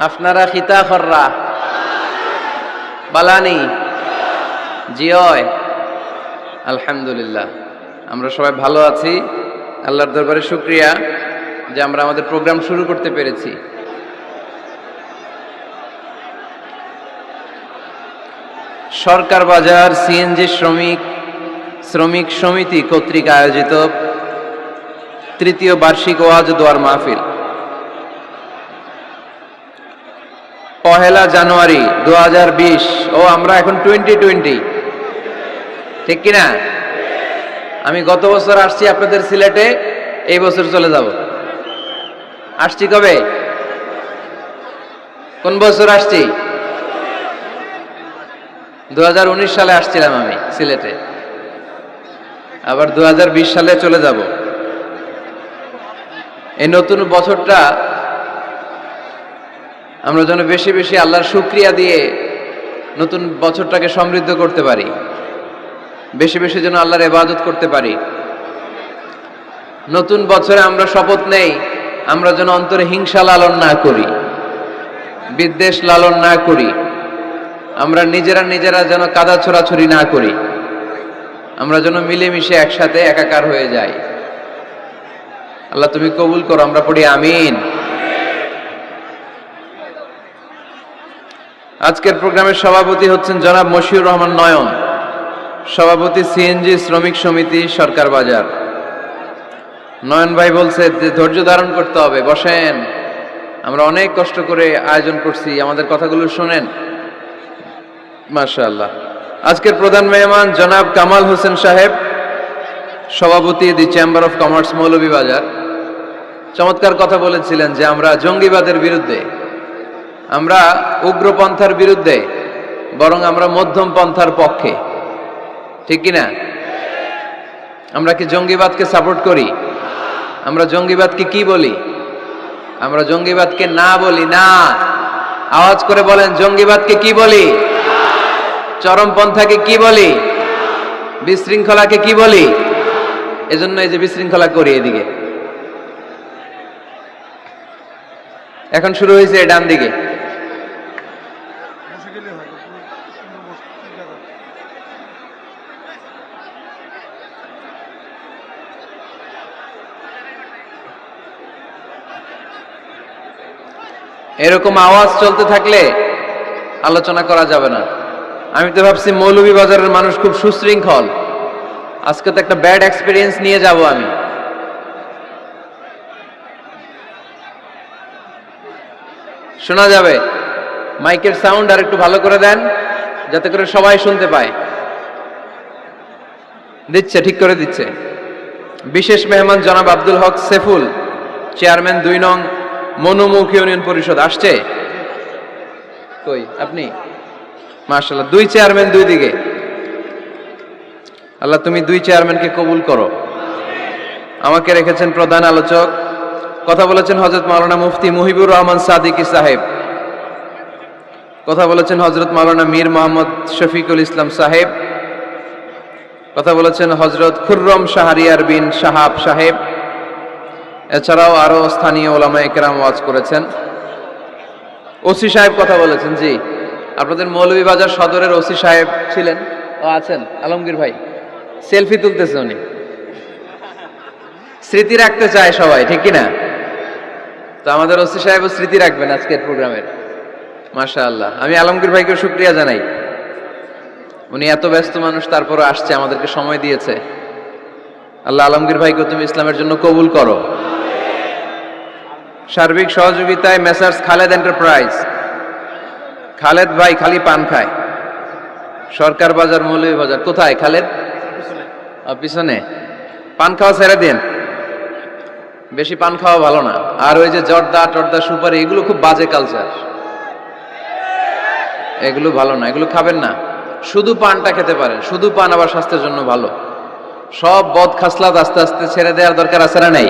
আপনারা খিতা খররা বালানি জিয়। আলহামদুলিল্লাহ, আমরা সবাই ভালো আছি। আল্লাহর দরবারে শুকরিয়া যে আমরা আমাদের প্রোগ্রাম শুরু করতে পেরেছি। সরকার বাজার সিএনজি শ্রমিক সমিতি কর্তৃক আয়োজিত তৃতীয় বার্ষিক ওয়াজ দোয়ার মাহফিল 1 জানুয়ারি 2020। ও আমরা এখন 2020, ঠিক কিনা? আমি গত বছর আসছি আপনাদের সিলেটে, এই বছর চলে যাব। আসছি কবে? কোন বছর আসছি? 2019 সালে আসছিলাম আমি সিলেটে, আবার 2020 সালে চলে যাব। এই নতুন বছরটা আমরা যেন বেশি বেশি আল্লাহর শুকরিয়া দিয়ে নতুন বছরটাকে সমৃদ্ধ করতে পারি, বেশি বেশি যেন আল্লাহর ইবাদত করতে পারি। নতুন বছরে আমরা শপথ নেই, আমরা যেন অন্তরে হিংসা লালন না করি, বিদ্বেষ লালন না করি, আমরা নিজেরা যেন কাদা ছোড়াছুরি না করি, আমরা যেন মিলেমিশে একসাথে একাকার হয়ে যাই। আল্লাহ তুমি কবুল করো, আমরা পড়ি আমিন। আজকের প্রোগ্রামের সভাপতি হচ্ছেন জনাব মশিউর রহমান নয়ন, সভাপতি সিএনজি শ্রমিক সমিতি সরকার বাজার। নয়ন ভাই বলছে যে ধৈর্য ধারণ করতে হবে, বসেন, আমরা অনেক কষ্ট করে আয়োজন করছি, আমাদের কথাগুলো শোনেন। মাশাআল্লাহ। আজকের প্রধান মেহমান জনাব কামাল হোসেন সাহেব, সভাপতি দি চেম্বার অফ কমার্স মৌলভীবাজার। চমৎকার কথা বলেছিলেন যে আমরা জঙ্গিবাদের বিরুদ্ধে, আমরা উগ্রপন্থার বিরুদ্ধে, বরং আমরা মধ্যম পন্থার পক্ষে, ঠিক কিনা? আমরা কি জঙ্গিবাদকে সাপোর্ট করি? আমরা জঙ্গিবাদকে কি বলি? আমরা জঙ্গিবাদকে না বলি না। আওয়াজ করে বলেন, জঙ্গিবাদকে কি বলি? চরমপন্থাকে কি বলি? বিশৃঙ্খলাকে কি বলি? এজন্য এই যে বিশৃঙ্খলা করি এদিকে। এখন শুরু হয়েছে ডান দিকে। এরকম আওয়াজ চলতে থাকলে আলোচনা করা যাবে না। আমি তো ভাবছি মৌলভীবাজারের মানুষ খুব সুশৃঙ্খল, আজকে তো একটা ব্যাড এক্সপিরিয়েন্স নিয়ে যাব আমি। শোনা যাবে? মাইকের সাউন্ড আর একটু ভালো করে দেন, যাতে করে সবাই শুনতে পায়। দিচ্ছে, ঠিক করে দিচ্ছে। বিশেষ মেহমান জনাব আব্দুল হক সেফুল, চেয়ারম্যান 2 নং মনুমুখ ইউনিয়ন পরিষদ। আসছে কই আপনি? মাশাআল্লাহ, 2 চেয়ারম্যান 2 দিকে। আল্লাহ তুমি 2 চেয়ারম্যানকে কবুল করো। আমাকে রেখেছেন প্রধান আলোচক, কথা বলেছেন হযরত মাওলানা মুফতি মুহিবুর রহমান সাদিকী সাহেব, কথা বলেছেন হযরত মাওলানা মীর মোহাম্মদ শফিকুল ইসলাম সাহেব, কথা বলেছেন হযরত খুররম শাহরিয়ার বিন শাহাব সাহেব। এছাড়াও আরো স্থানীয় ওলামায়ে কেরাম ওয়াজ করেছেন। ওসি সাহেব কথা বলেছেন। জি, আপনাদের মৌলভীবাজার সদরের ওসি সাহেব ছিলেন, ও আছেন, আলমগীর ভাই সেলফি তুলতেছে, উনি স্মৃতি রাখতে চায় সবাই, ঠিক কিনা? তো আমাদের ওসি সাহেবও স্মৃতি রাখবেন আজকের প্রোগ্রামের। মাশাআল্লাহ, আমি আলমগীর ভাইকে শুকরিয়া জানাই, উনি এত ব্যস্ত মানুষ তারপরও আসছে, আমাদেরকে সময় দিয়েছে। আল্লাহ আলমগীর ভাইকে তুমি ইসলামের জন্য কবুল করো। সার্বিক সহযোগিতায় মেসার্স খালেদ এন্টারপ্রাইজ, খালেদ ভাই খালি পান খায়, সরকার বাজার মৌলভীবাজার। কোথায় খালেদ? পিছনে। পান খাওয়া ছেড়ে দিন, বেশি পান খাওয়া ভালো না। আর ওই যে জর্দা টর্দা সুপারি, এগুলো খুব বাজে কালচার, এগুলো ভালো না, এগুলো খাবেন না। শুধু পানটা খেতে পারেন, শুধু পান আবার স্বাস্থ্যের জন্য ভালো। সব বদ খাসলাত আস্তে আস্তে ছেড়ে দেওয়ার দরকার আছে না নাই?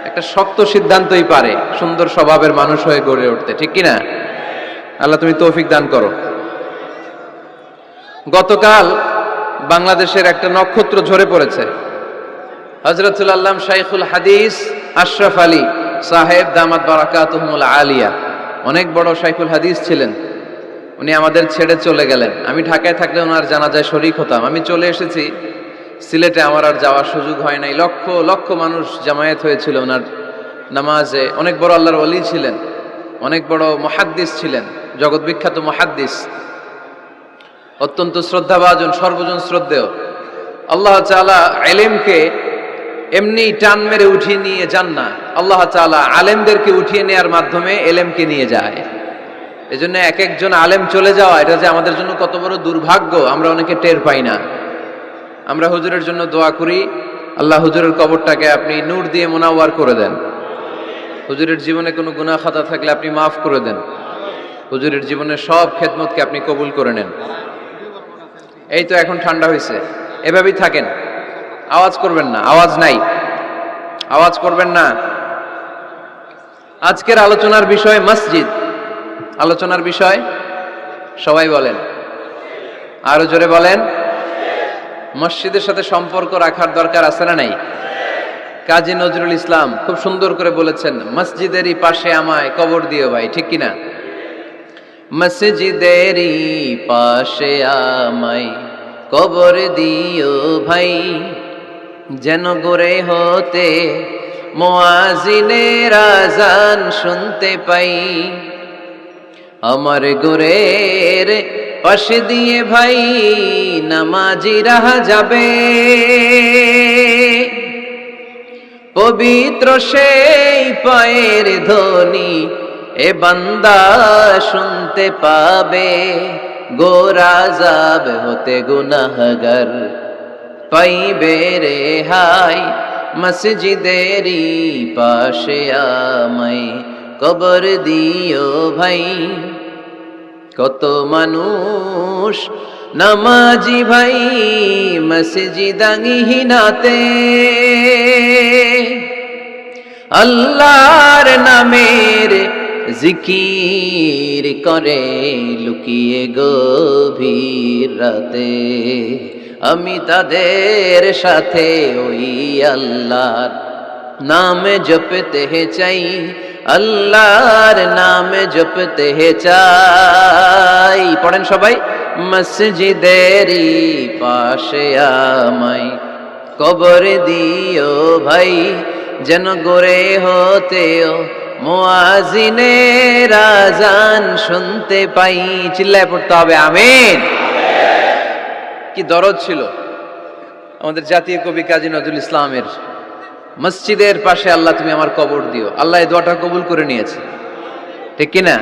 একটা শক্ত সিদ্ধান্তই পারে সুন্দর স্বভাবের মানুষ হয়ে গড়ে উঠতে, ঠিক কিনা? আল্লাহ তুমি তৌফিক দান করো। গতকাল বাংলাদেশের একটা নক্ষত্র ঝরে পড়েছে। হযরতুল আল্লাম শাইখুল হাদিস আশরাফ আলী সাহেব দামাত বারাকাতুহুমুল আলিয়া, অনেক বড় শাইখুল হাদিস ছিলেন। উনি আমাদের ছেড়ে চলে গেলেন। আমি ঢাকায় থাকলে ওনার জানাজায় শরীক হতাম। আমি চলে এসেছি সিলেটে, আমার আর যাওয়ার সুযোগ হয় নাই। লক্ষ লক্ষ মানুষ জামায়াত হয়েছিল ওনার নামাজে। অনেক বড় আল্লাহর ওলি ছিলেন, অনেক বড় মুহাদ্দিস ছিলেন, জগৎ বিখ্যাত মুহাদ্দিস, অত্যন্ত শ্রদ্ধাভাজন, সর্বজন শ্রদ্ধেয়। আল্লাহ তাআলা ইলমকে এমনি টান মেরে উঠিয়ে নিয়ে যান না, আল্লাহ তাআলা আলেমদেরকে উঠিয়ে নেওয়ার মাধ্যমে ইলমকে নিয়ে যায়। এজন্য এক একজন আলেম চলে যাওয়া, এটা যে আমাদের জন্য কত বড় দুর্ভাগ্য আমরা অনেকে টের পাই না। আমরা হুজুরের জন্য দোয়া করি, আল্লাহ হুজুরের কবরটাকে আপনি নূর দিয়ে মুনাওয়ার করে দেন। হুজুরের জীবনে কোনো গুনাহ খাতা থাকলে আপনি মাফ করে দেন। হুজুরের জীবনের সব খেদমতকে আপনি কবুল করে নেন। এই তো এখন ঠান্ডা হয়েছে, এভাবেই থাকেন, আওয়াজ করবেন না, আওয়াজ নাই, আওয়াজ করবেন না। আজকের আলোচনার বিষয় মসজিদ। আলোচনার বিষয় সবাই বলেন, আরো জোরে বলেন। মসজিদের সাথে সম্পর্ক রাখার দরকার আছে না নাই? কাজী নজরুল ইসলাম খুব সুন্দর করে বলেছেন, মসজিদেরই পাশে আমায় কবর দিও ভাই, ঠিক কিনা? মসজিদেরই পাশে আমায় কবর দিও ভাই, যেন গড়ে হতে মুয়াজ্জিনের আযান শুনতে পাই। আমার গোরের পাশে দিয়ে ভাই নামাজিরা যাবে, পবিত্র সেই পায়ের ধ্বনি এ বান্দা শুনতে পাবে। গোরা যাব হতে গুনাহগার পাইবে রেহাই, মসজিদেরই পাশে আমায় কবর দিও ভাই। কত মানুষ নামাজি ভাই মসজিদাঙ্গিহীনাতে, আল্লাহর নামের জিকির করে লুকিয়ে গভীর রাতে। আমি তাদের সাথে ওই আল্লাহর নাম জপতে চাই, আল্লাহর নাম জপতে চাই। পড়েন সবাই, মসজিদেরই পাশে আমায় কবর দিও ভাই, যেন গড়ে হতেও মুয়াজ্জিনের আযান শুনতে পাই। চিল্লায় পড়তে হবে আমিন। কি দরদ ছিল আমাদের জাতীয় কবি কাজী নজরুল ইসলামের, মসজিদের পাশে আল্লাহ তুমি আমার কবর দিও। আল্লাহ এই দোয়াটা কবুল করে নিয়েছে, ঠিক কিনা?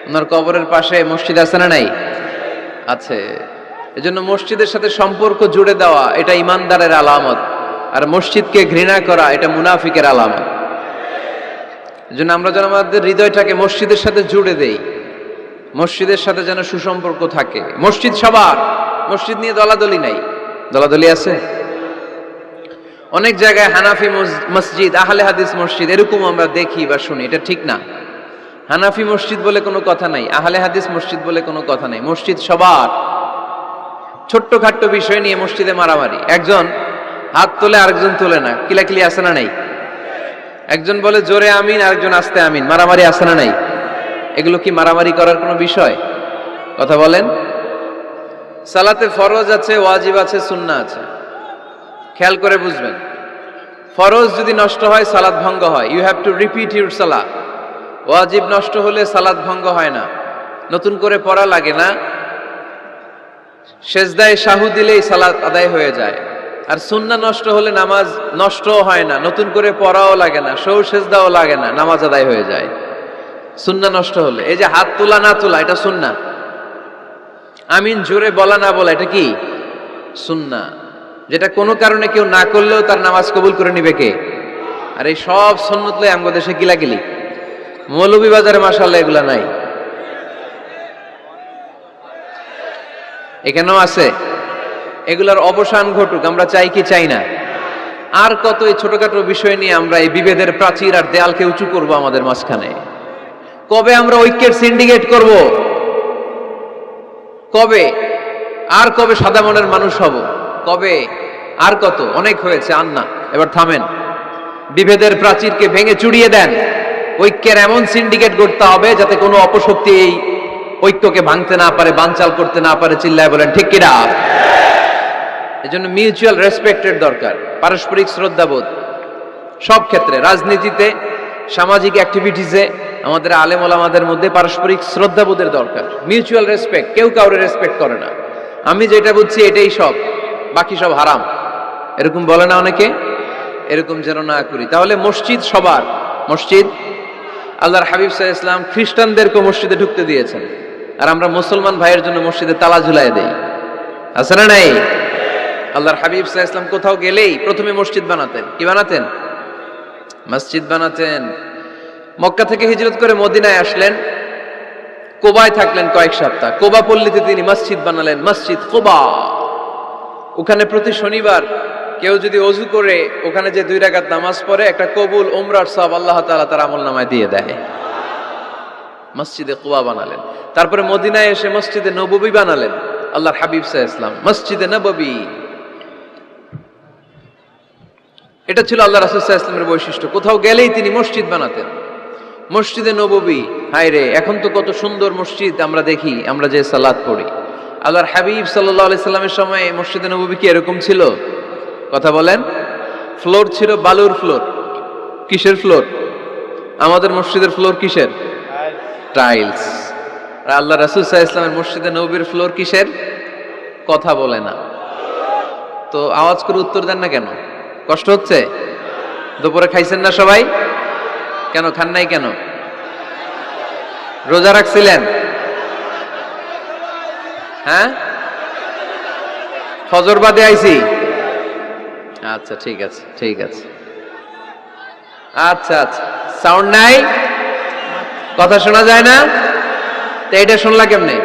ওনার কবরের পাশে মসজিদ আছে না নাই? আছে। এজন্য মসজিদের সাথে সম্পর্ক জুড়ে দেওয়া এটা ইমানদারের আলামত, আর মসজিদকে ঘৃণা করা এটা মুনাফিকের আলামত। এজন্য আমরা যেন আমাদের হৃদয়টাকে মসজিদের সাথে জুড়ে দেই, মসজিদের সাথে যেন সুসম্পর্ক থাকে। মসজিদ সবার, মসজিদ নিয়ে দলাদলি নাই। দলাদলি আছে অনেক জায়গায়, হানাফি মসজিদ, আহলে হাদিস মসজিদ, এরকম আমরা দেখি বা শুনি, এটা ঠিক না। হানাফি মসজিদ বলে কোনো কথা নাই, আহলে হাদিস মসজিদ বলে কোনো কথা নাই। মসজিদ সবার। ছোট্ট খাট্ট বিষয় নিয়ে মসজিদে মারামারি, একজন হাত তোলে আরেকজন তোলে না, কিলাকিলি আছে না নাই? একজন বলে জোরে আমিন, আরেকজন আস্তে আমিন, মারামারি আছে না নাই? এগুলো কি মারামারি করার কোনো বিষয়? কথা বলেন। সালাতে ফরজ আছে, ওয়াজিব আছে, সুন্নাহ আছে। খেয়াল করে বুঝবেন, ফরজ যদি নষ্ট হয় সালাত ভঙ্গ হয়, you have to repeat your সালাত। ওয়াজিব নষ্ট হলে সালাত ভঙ্গ হয় না, নতুন করে পড়া লাগে না, সেজদায় সাহু দিলেই সালাত আদায় হয়ে যায়। আর সুন্নাহ নষ্ট হলে নামাজ নষ্টও হয় না, নতুন করে পড়াও লাগে না, সৌ সেজদাও লাগে না, নামাজ আদায় হয়ে যায় সুন্নাহ নষ্ট হলে। এই যে হাত তোলা না তোলা, এটা সুন্নাহ। আমিন জোরে বলা না বলা, এটা কি? সুন্নাহ। যেটা কোনো কারণে কেউ না করলেও তার নামাজ কবুল করে নিবে কে? আর এই সব সুন্নত লয়ে আমগো দেশে কিলাকিলি। মৌলভীবাজারে মাশাআল্লাহ এগুলা নাই, এখানেও আছে। এগুলার অবসান ঘটুক, আমরা চাই কি চাই না? আর কত এই ছোটখাটো বিষয় নিয়ে আমরা এই বিভেদের প্রাচীর আর দেয়ালকে উঁচু করব আমাদের মাঝখানে? কবে আমরা ঐক্যের সিন্ডিকেট করব? কবে? আর কবে সাদা মনের মানুষ হব? কবে? আর কত? অনেক হয়েছে, আর না, এবার থামেন। বিভেদের প্রাচীরকে ভেঙে চুড়িয়ে দেন, ঐক্যের এমন সিন্ডিকেট করতে হবে যাতে কোনো অপশক্তি এই ঐক্যকে ভাঙতে না পারে, বানচাল করতে না পারে। চিল্লায় বলেন ঠিক কিনা? এজন্য মিউচুয়াল রেসপেক্টের দরকার, পারস্পরিক শ্রদ্ধাবোধ সব ক্ষেত্রে, রাজনীতিতে, সামাজিক অ্যাক্টিভিটিসে আমাদের আলেম ওলামাদের মধ্যে পারস্পরিক শ্রদ্ধাবোধের দরকার, মিউচুয়াল রেসপেক্ট। কেউ কাউরে রেসপেক্ট করে না, আমি যেটা বুঝছি এটাই সব, বাকি সব হারাম, এরকম বলে না অনেকে? এরকম যেন না করি। তাহলে মসজিদ সবার, মসজিদ আল্লাহর হাবিব সাল্লাল্লাহু আলাইহি ওয়াসাল্লাম খ্রিস্টানদেরকে মসজিদে ঢুকতে দিয়েছেন, আর আমরা মুসলমান ভাইয়ের জন্য মসজিদে তালা ঝুলাই দেই, আছে না নাই? আল্লাহর হাবিব সাল্লাল্লাহু আলাইহি ওয়াসাল্লাম কোথাও গেলেই প্রথমে মসজিদ বানাতেন। কি বানাতেন? মসজিদ বানাতেন। মক্কা থেকে হিজরত করে মদিনায় আসলেন, কোবায় থাকলেন কয়েক সপ্তাহ। কোবা পল্লীতে তিনি মসজিদ বানালেন, মসজিদ কোবা। ওখানে প্রতি শনিবার কেউ যদি ওযু করে ওখানে যে 2 রাকাত নামাজ পড়ে, একটা কবুল উমরার সওয়াব আল্লাহ তাআলা তার আমলনামায় দিয়ে দেয়। মসজিদে কোবা বানালেন। তারপরে মদিনায় এসে মসজিদে নববী বানালেন আল্লাহর হাবিব সাল্লাল্লাহু আলাইহি ওয়াসাল্লাম, মসজিদে নববী। এটা ছিল আল্লাহ রাসূল সাল্লাল্লাহু আলাইহি ওয়াসাল্লামের বৈশিষ্ট্য। কোথাও গেলেই তিনি মসজিদ বানাতেন। মসজিদে নববী, হায় রে, এখন তো কত সুন্দর মসজিদ আমরা দেখি, আমরা যে সালাত পড়ি। আল্লাহর হাবিব সাল্লাল্লাহু আলাইহি সাল্লামের সময় মসজিদে নববী কি এরকম ছিল? কথা বলেন। ফ্লোর ছিল বালুর ফ্লোর। কিসের ফ্লোর? আমাদের মসজিদের ফ্লোর কিসের? টাইলস। আর আল্লাহ রাসূল সাল্লাল্লাহু আলাইহি ওয়াসাল্লামের মসজিদে নববীর ফ্লোর কিসের? কথা বলে না। তো আওয়াজ করে উত্তর দেন না কেন? কষ্ট হচ্ছে? দুপুরে খাইছেন না সবাই? কেন খান নাই কেন? রোজা রাখছিলেন? হ্যাঁ, ফজর বাদে আইছি। আচ্ছা ঠিক আছে, ঠিক আছে। আচ্ছা আচ্ছা, সাউন্ড নাই, কথা শোনা যায় না? তো এটা শুনলা কেমনে?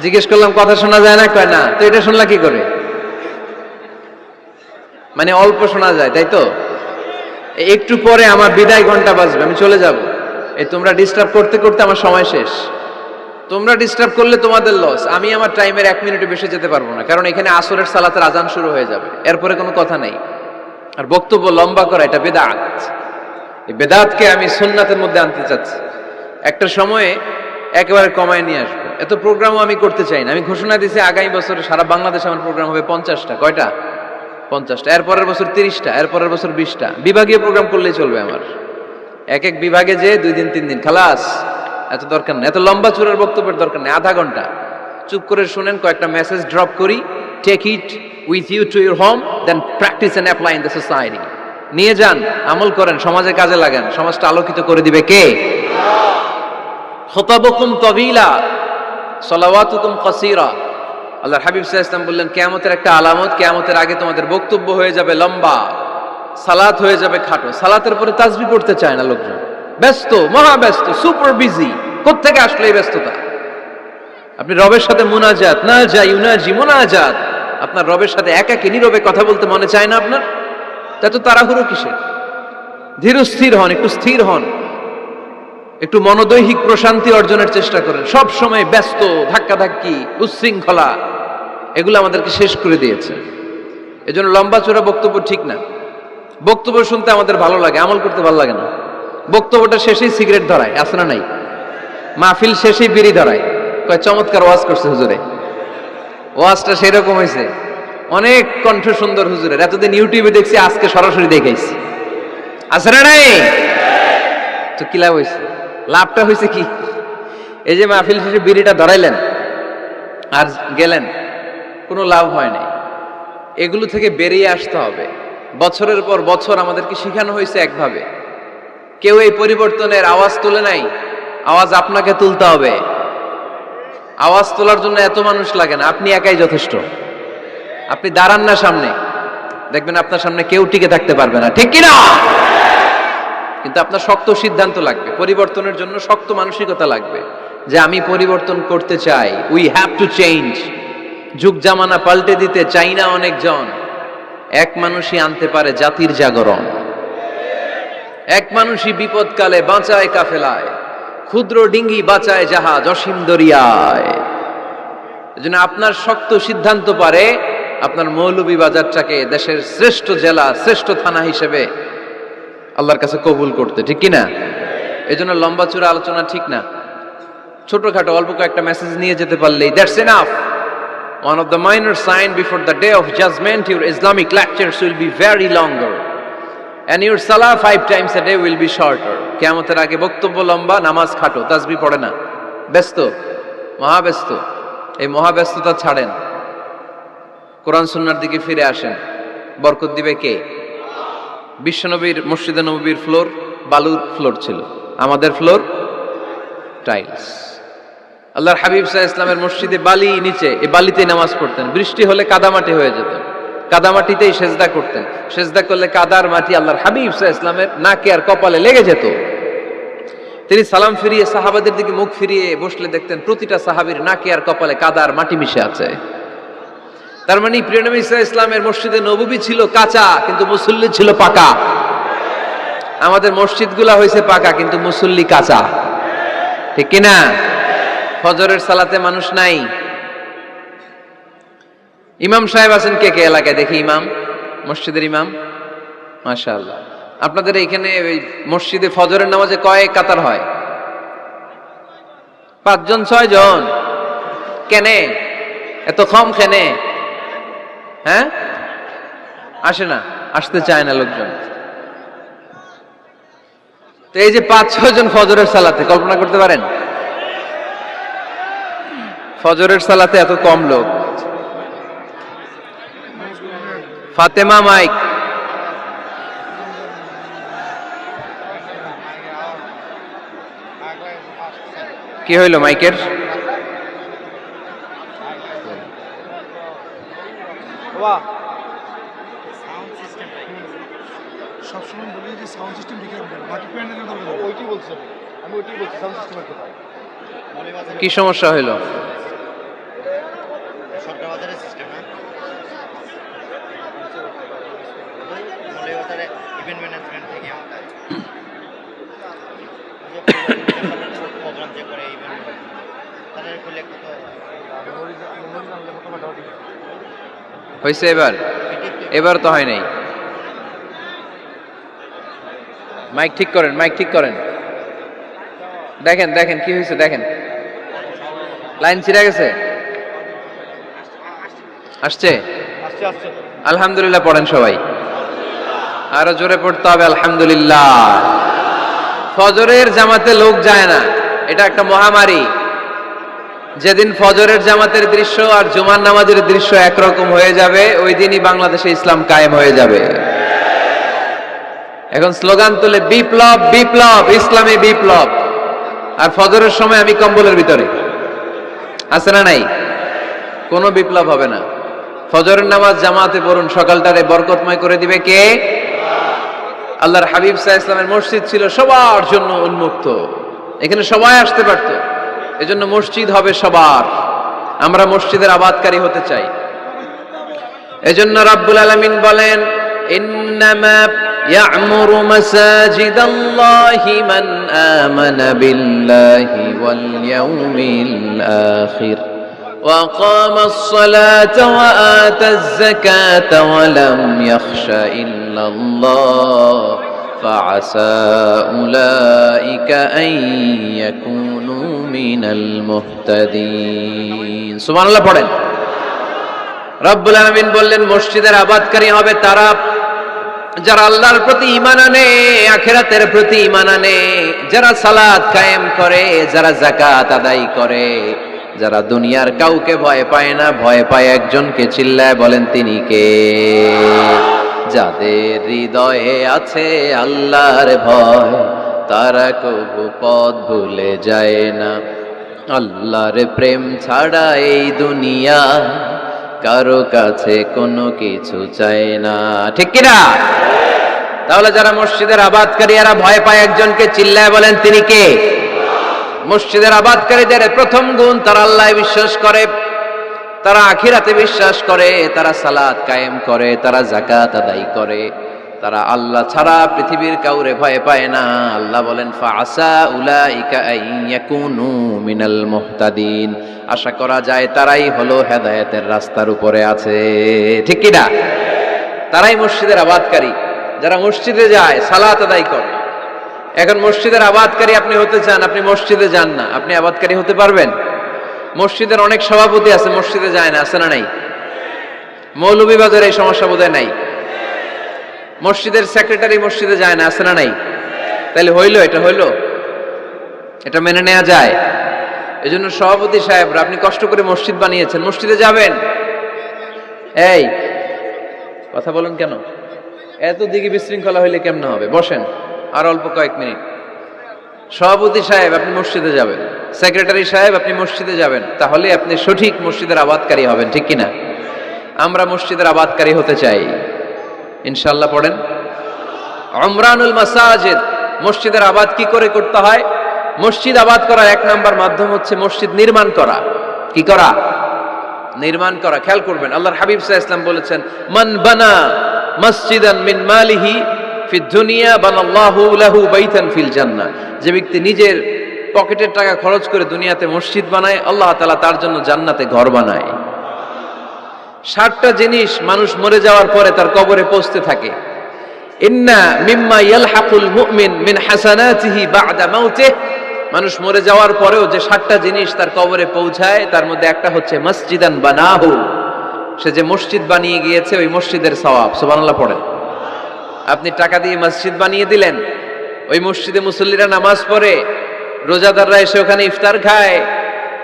জিজ্ঞেস করলাম কথা শোনা যায় না, কয় না। তো এটা শুনলা কি করে? মানে অল্প শোনা যায়, তাই তো? একটু পরে আমার বিদায় ঘন্টা বাজবে, আমি চলে যাব। এই তোমরা ডিস্টার্ব করতে করতে আমার সময় শেষ। তোমরা ডিস্টার্ব করলে তোমাদের লস, আমি আমার টাইমের 1 মিনিটে বেশি যেতে পারবো না, কারণ এখানে আসরের সালাতের আজান শুরু হয়ে যাবে, এরপরে কোনো কথা নেই। আর বক্তব্য লম্বা করা এটা বেদাত। এই বেদাতকে আমি সুন্নাতের মধ্যে আনতে চাচ্ছি। একটা সময়ে একেবারে কমায় নিয়ে আসবো। এত প্রোগ্রামও আমি করতে চাই না। আমি ঘোষণা দিয়েছি আগামী বছরে সারা বাংলাদেশে আমার প্রোগ্রাম হবে 50টা। কয়টা? 50টা। এরপরের বছর 30টা, এরপরের বছর 20টা। বিভাগীয় প্রোগ্রাম করলেই চলবে আমার। এক এক বিভাগে যে 2 দিন 3 দিন খালাস। এত দরকার নেই, এত লম্বা চূড়ার বক্তব্যের দরকার নেই। আধা ঘন্টা চুপ করে শুনেন, কয়েকটা মেসেজ ড্রপ করি, take it with you to your home, then practice and apply in the society. নিয়ে যান, আমল করেন, সমাজে কাজে লাগান। সমাজটা আলোকিত করে দিবে কে? খুতাবুকুম তাবিলা সালাওয়াতুকুম কাসীরা। আল্লাহর হাবিব সাল্লাল্লাহু আলাইহি ওয়াসাল্লাম বললেন, কিয়ামতের একটা আলামত, কিয়ামতের আগে তোমাদের বক্তব্য হয়ে যাবে লম্বা, সালাত হয়ে যাবে খাটো। সালাতের পরে তাসবিহ পড়তে চায় না লোকজন, ব্যস্ত, মহা ব্যস্ত, সুপার বিজি। কোত্থেকে আসলে এই ব্যস্ততা? আপনি রবের সাথে মুনাজাত, না যাই ইউনাজি মুনাজাত, আপনার রবের সাথে একাকী নীরবে কথা বলতে মনে চায় না আপনার? এত তাড়াহুড়ো কিসের? ধীর স্থির হন, একটু স্থির হন, একটু মনোদৈহিক প্রশান্তি অর্জনের চেষ্টা করেন। সব সময় ব্যস্ত, ধাক্কাধাক্কি, উচ্ছৃঙ্খলা, এগুলো আমাদেরকে শেষ করে দিয়েছে। এজন্য লম্বা চূড়া বক্তব্য ঠিক না। বক্তব্য শুনতে আমাদের ভালো লাগে, আমল করতে ভালো লাগে না। বক্তব্যটা শেষেই সিগারেট ধরায়, আছে না নাই? মাহফিল শেষেই বিড়ি ধরায়, কয় চমৎকার ওয়াজ করছে হুজুরে। ওয়াজটা সেরকম হয়েছে, অনেক কণ্ঠ সুন্দর হুজুরের। এতদিন ইউটিউবে দেখছি, আজকে সরাসরি দেখাইছি, আছে না নাই? তো কি লাভ হয়েছে? লাভটা হয়েছে কি? এই যে মাহফিল শেষে বিড়িটা ধরাইলেন আর গেলেন, কোনো লাভ হয় নাই। এগুলো থেকে বেরিয়ে আসতে হবে। বছরের পর বছর আমাদেরকে শেখানো হয়েছে একভাবে, কেউ এই পরিবর্তনের আওয়াজ তোলে নাই। আওয়াজ আপনাকে তুলতে হবে। আওয়াজ তোলার জন্য এত মানুষ লাগে না, আপনি একাই যথেষ্ট। আপনি দাঁড়ান না সামনে, দেখবেন আপনার সামনে কেউ টিকে থাকতে পারবে না, ঠিক কিনা? কিন্তু আপনার শক্ত সিদ্ধান্ত লাগবে, পরিবর্তনের জন্য শক্ত মানসিকতা লাগবে, যে আমি পরিবর্তন করতে চাই। We have to change. যুগ জামানা পাল্টে দিতে চাই না অনেকজন। এক মানুষই আনতে পারে জাতির জাগরণ। এক মানুষই বিপদকালে বাঁচায় কাফেলায়, ক্ষুদ্র ডিঙ্গি বাঁচায় জাহাজ অসীম দরিয়ায়। এজন্য আপনার শক্ত সিদ্ধান্ত পারে আপনার মৌলভীবাজারটাকে দেশের শ্রেষ্ঠ জেলা, শ্রেষ্ঠ থানা হিসেবে আল্লাহর কাছে কবুল করতে, ঠিক কি না? এই জন্য লম্বা চূড়া আলোচনা ঠিক না। ছোটখাটো অল্প কয়েকটা মেসেজ নিয়ে যেতে পারলেই that's enough. One of the minor sign before the day of judgment, your Islamic lectures will be very longer. And your salah 5 times a day will be shorter. কিয়ামতের আগে বক্তব্য লম্বা, নামাজ খাটো, তাসবিহ পড়ে না, ব্যস্ত, মহাব্যস্ত। এই মহাব্যস্ততা ছাড়েন, কোরআন সুন্নাহর দিকে ফিরে আসেন। বরকত দিবে কে? বিশ্বনবীর মসজিদে নববীর ফ্লোর বালুর ফ্লোর ছিল, আমাদের ফ্লোর টাইলস। আল্লাহর হাবিব সাল্লাল্লাহু আলাইহি ওয়াসাল্লামের মসজিদে বালি নিচে, এই বালিতেই নামাজ পড়তেন। বৃষ্টি হলে কাদামাটি হয়ে যেত, কাদামাটিতেই সেজদা করতেন। সেজদা করলে কাদার মাটি আল্লাহর হাবিব সাল্লাল্লাহু আলাইহি ওয়াসাল্লামের নাকে আর কপালে লেগে যেত। তিনি সালাম ফিরিয়ে সাহাবাদের দিকে মুখ ফিরিয়ে বসলে দেখতেন প্রতিটা সাহাবীর নাকে আর কপালে কাদার মাটি মিশে আছে। তার মানে প্রিয় নবী সাল্লাল্লাহু আলাইহি ওয়াসাল্লামের মসজিদে নববী ছিল কাঁচা, কিন্তু মুসল্লি ছিল পাকা। আমাদের মসজিদগুলা হয়েছে পাকা, কিন্তু মুসল্লি কাঁচা, ঠিক কি না? ফজরের সালাতে মানুষ নাই। ইমাম সাহেব আছেন কে কে এলাকায়? দেখি ইমাম, মসজিদের ইমাম, মাশাআল্লাহ। আপনাদের এখানে ওই মসজিদে ফজরের নামাজে কয় কাতার হয়? 5 জন 6 জন? কেনে এত কম? কেনে? হ্যাঁ, আসে না, আসতে চায় না লোকজন। তো এই যে 5-6 জন ফজরের সালাতে, কল্পনা করতে পারেন ফজরের সালাতে এত কম লোক? ফাতেমা মাইক, কি হইল মাইকের? সবসময় বলি যে সাউন্ড সিস্টেম ঠিক আছে, বাকি প্যান্ডেলের কথা ওইটি বলছি, আমি ওইটি বলছি সাউন্ড সিস্টেমের কথা। কি সমস্যা হইল? সরকার বাজারের সিস্টেম, হ্যাঁ, মৌলভীবাজারে ইভেন্ট ম্যানেজমেন্ট থেকে আমাদের প্রোগ্রাম যে করে ইভেন্ট তাদের খুলে কত হয়েছে? এবার তো হয় নাই। মাইক ঠিক করেন, মাইক ঠিক করেন। দেখেন দেখেন কি হয়েছে, দেখেন লাইন ছিঁড়ে গেছে, আসছে। আলহামদুলিল্লাহ পড়েন সবাই, আরো জোরে পড়তে হবে আলহামদুলিল্লাহ। ফজরের জামাতে লোক যায় না, এটা একটা মহামারী। যেদিন ফজরের জামাতের দৃশ্য আর জুমার নামাজের দৃশ্য একরকম হয়ে যাবে, ওই দিনই বাংলাদেশে ইসলাম কায়েম হয়ে যাবে। এখন স্লোগান তুলে বিপ্লব বিপ্লব, ইসলামী বিপ্লব। আর ফজরের সময় আমি কম্বলের ভিতরে, আছে না নাই? কোনো বিপ্লব হবে না। ফজরের নামাজ জামাতে পড়ুন, সকালটারে বরকতময় করে দিবে কে? আল্লাহর হাবিব সাল্লাল্লাহু আলাইহি ওয়াসাল্লামের মসজিদ ছিল সবার জন্য উন্মুক্ত, এখানে সবাই আসতে পারত। এজন্য মসজিদ হবে সবার। আমরা মসজিদের আবাদকারী হতে চাই। এজন্য রাব্বুল আলামিন বলেন, ইন্নামা ইয়া'মুরু মাসাজিদাল্লাহি মান আমানা বিল্লাহি ওয়াল ইয়াউমিল আখির ওয়া আকামাস সালাতা ওয়া আতাজ যাকাতা ওয়া লাম ইয়াখশা ইল্লাল্লাহ ফাআসা উলাইকা আন ইয়াকুনু মিনাল মুহতাদিন। সুবহানাল্লাহ পড়েন। রব্বুল আলামিন বললেন মসজিদের আবাদকারী হবে তারা যারা আল্লাহর প্রতি ঈমান আনে, আখিরাতের প্রতি ঈমান আনে, যারা সালাত কায়েম করে, যারা যাকাত আদায় করে, যারা দুনিয়ার কাউকে ভয় পায় না, ভয় পায় একজনকে। চিল্লায় বলেন তিনি কে? যাদের হৃদয়ে আছে আল্লাহর ভয়, তারা কবু পথ ভুলে যায় না। আল্লাহর প্রেম ছাড়া এই দুনিয়া কারো কাছে কোনো কিছু চায় না, ঠিক কিনা? তাহলে যারা মসজিদের আবাদকারী এরা ভয় পায় একজনকে, চিল্লায় বলেন তিনি কে? মসজিদের আবাদকারীদের প্রথম গুণ, তারা আল্লাহ বিশ্বাস করে, তারা আখিরাতে বিশ্বাস করে, তারা সালাত কায়েম করে, তারা যাকাত আদায় করে, তারা আল্লাহ ছাড়া পৃথিবীর কাউরে ভয় পায় না। আল্লাহ বলেন ফাআসা উলাইকা আইয়াকুনু মিনাল মুহতাদিন, আশা করা যায় তারাই হলো হেদায়েতের রাস্তার উপরে আছে, ঠিক কি না? তারাই মসজিদের আবাদকারী। যারা মসজিদে যায় সালাত আদায় করে। এখন মসজিদের আবাদকারী আপনি হতে চান, আপনি মসজিদে যান না, আপনি আবাদকারী হতে পারবেন? মসজিদের অনেক সভাপতি আছে মসজিদে যায় না, আছে না নাই? মৌলভীবাজারে এই সমস্যা বোধহয় নাই। মসজিদের সেক্রেটারি মসজিদে যায় না, আছে না নাই? তাহলে হইলো, এটা হইলো, এটা মেনে নেওয়া যায়? এজন্য সভাপতি সাহেবরা, আপনি কষ্ট করে মসজিদ বানিয়েছেন, মসজিদে যাবেন। এই কথা বলুন কেন? এত দিকে বিশৃঙ্খলা হইলে কেমন হবে? বসেন আর অল্প কয়েক মিনিট। সভাপতি সাহেব আপনি মসজিদে যাবেন, সেক্রেটারি সাহেব আপনি মসজিদে যাবেন, তাহলে আপনি সঠিক মসজিদের আবাদকারী হবেন, ঠিক কিনা? আমরা মসজিদের আবাদকারী হতে চাই ইনশাআল্লাহ। পড়েন উমরানুল মাসাজিদ। মসজিদের আবাদ কি করে করতে হয়? মসজিদ আবাদ করার এক নাম্বার মাধ্যম হচ্ছে মসজিদ নির্মাণ করা। কি করা? নির্মাণ করা। খেয়াল করবেন, আল্লাহর হাবিব সাল্লাল্লাহু আলাইহি ওয়াসাল্লাম বলেছেন, মান বানা মসজিদান মিন মালিহি ফিদ দুনিয়া বানাল্লাহু লাহু বাইতান ফিল জান্নাহ। যে ব্যক্তি নিজের পকেটের টাকা খরচ করে দুনিয়াতে মসজিদ বানায়, আল্লাহ তাআলা তার জন্য জান্নাতে ঘর বানায়। 60টা জিনিস মানুষ মরে যাওয়ার পরে তার কবরে পৌঁছতে থাকে। ইন্না মিম্মা ইয়ালহাকুল মুমিন মিন হাসানাতিহি বা'দা মাউতিহি। মানুষ মরে যাওয়ার পরেও যে 60টা জিনিস তার কবরে পৌঁছায়, তার মধ্যে একটা হচ্ছে মসজিদান বানাহু। সে যে মসজিদ বানিয়ে গিয়েছে, ওই মসজিদের সওয়াব। সুবহানাল্লাহ পড়েন। আপনি টাকা দিয়ে মসজিদ বানিয়ে দিলেন, ওই মসজিদে মুসল্লিরা নামাজ পড়ে, রোজাদাররা এসে ওখানে ইফতার খায়,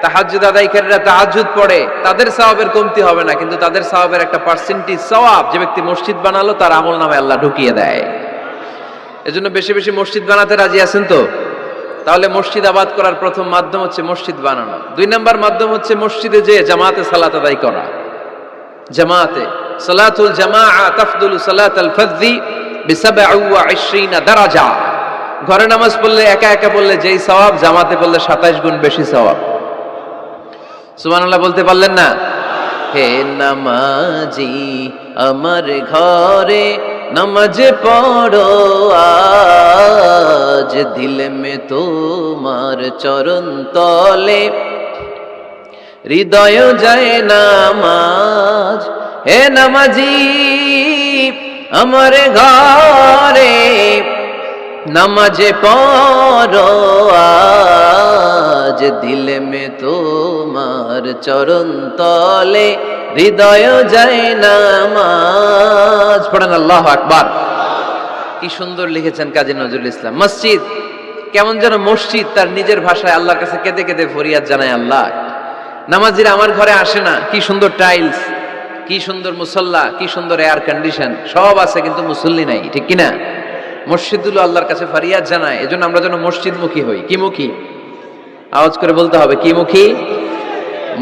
তাহাজ্জুদ আদায়কারীরা তাহাজ্জুদ পড়ে, তাদের সওয়াবের কমতি হবে না, কিন্তু তাদের সওয়াবের একটা পার্সেন্টেজ সওয়াব যে ব্যক্তি মসজিদ বানালো তার আমলনামায় আল্লাহ ঢুকিয়ে দেয়। এজন্য বেশি বেশি মসজিদ বানাতে রাজি আছেন তো? তাহলে মসজিদ আবাদ করার প্রথম মাধ্যম হচ্ছে মসজিদ বানানো। 2 নাম্বার মাধ্যম হচ্ছে মসজিদে যে জামাতে সালাত আদায় করা। জামাতে সালাতুল জামাআ তাফদুলু সালাতাল ফাযযি বি27 দারাজা। ঘরে নামাজ পড়লে একা একা পড়লে যেই সওয়াব, জামাতে পড়লে 27 গুণ বেশি সওয়াব। সুবহানাল্লাহ বলতে পারলেন না? হে নামাজি আমার ঘরে নামাজ পড়ো আজ, দিল মে তোমার চরণ তলে হৃদয় যায় নামাজ। হে নামাজি আমার ঘরে নামাজ পড়ো আজ, দিল মে তোমার চরণ তলে হৃদয় যায় নামাজ। পড়েন আল্লাহু আকবার। কি সুন্দর লিখেছেন কাজী নজরুল ইসলাম। মসজিদ কেমন যেন মসজিদ তার নিজের ভাষায় আল্লাহর কাছে কেঁদে কেঁদে ফরিয়াদ জানায়, আল্লাহ নামাজিরা আমার ঘরে আসে না, কি সুন্দর টাইলস, কি সুন্দর মুসল্লা, কি সুন্দর এয়ার কন্ডিশন, সব আছে কিন্তু মুসল্লি নাই, ঠিক কিনা? মসজিদগুলো আল্লাহর কাছে ফরিয়াদ জানায়। এজন্য আমরা যেন মসজিদমুখী হই। কি মুখী? আওয়াজ করে বলতে হবে, কি মুখী?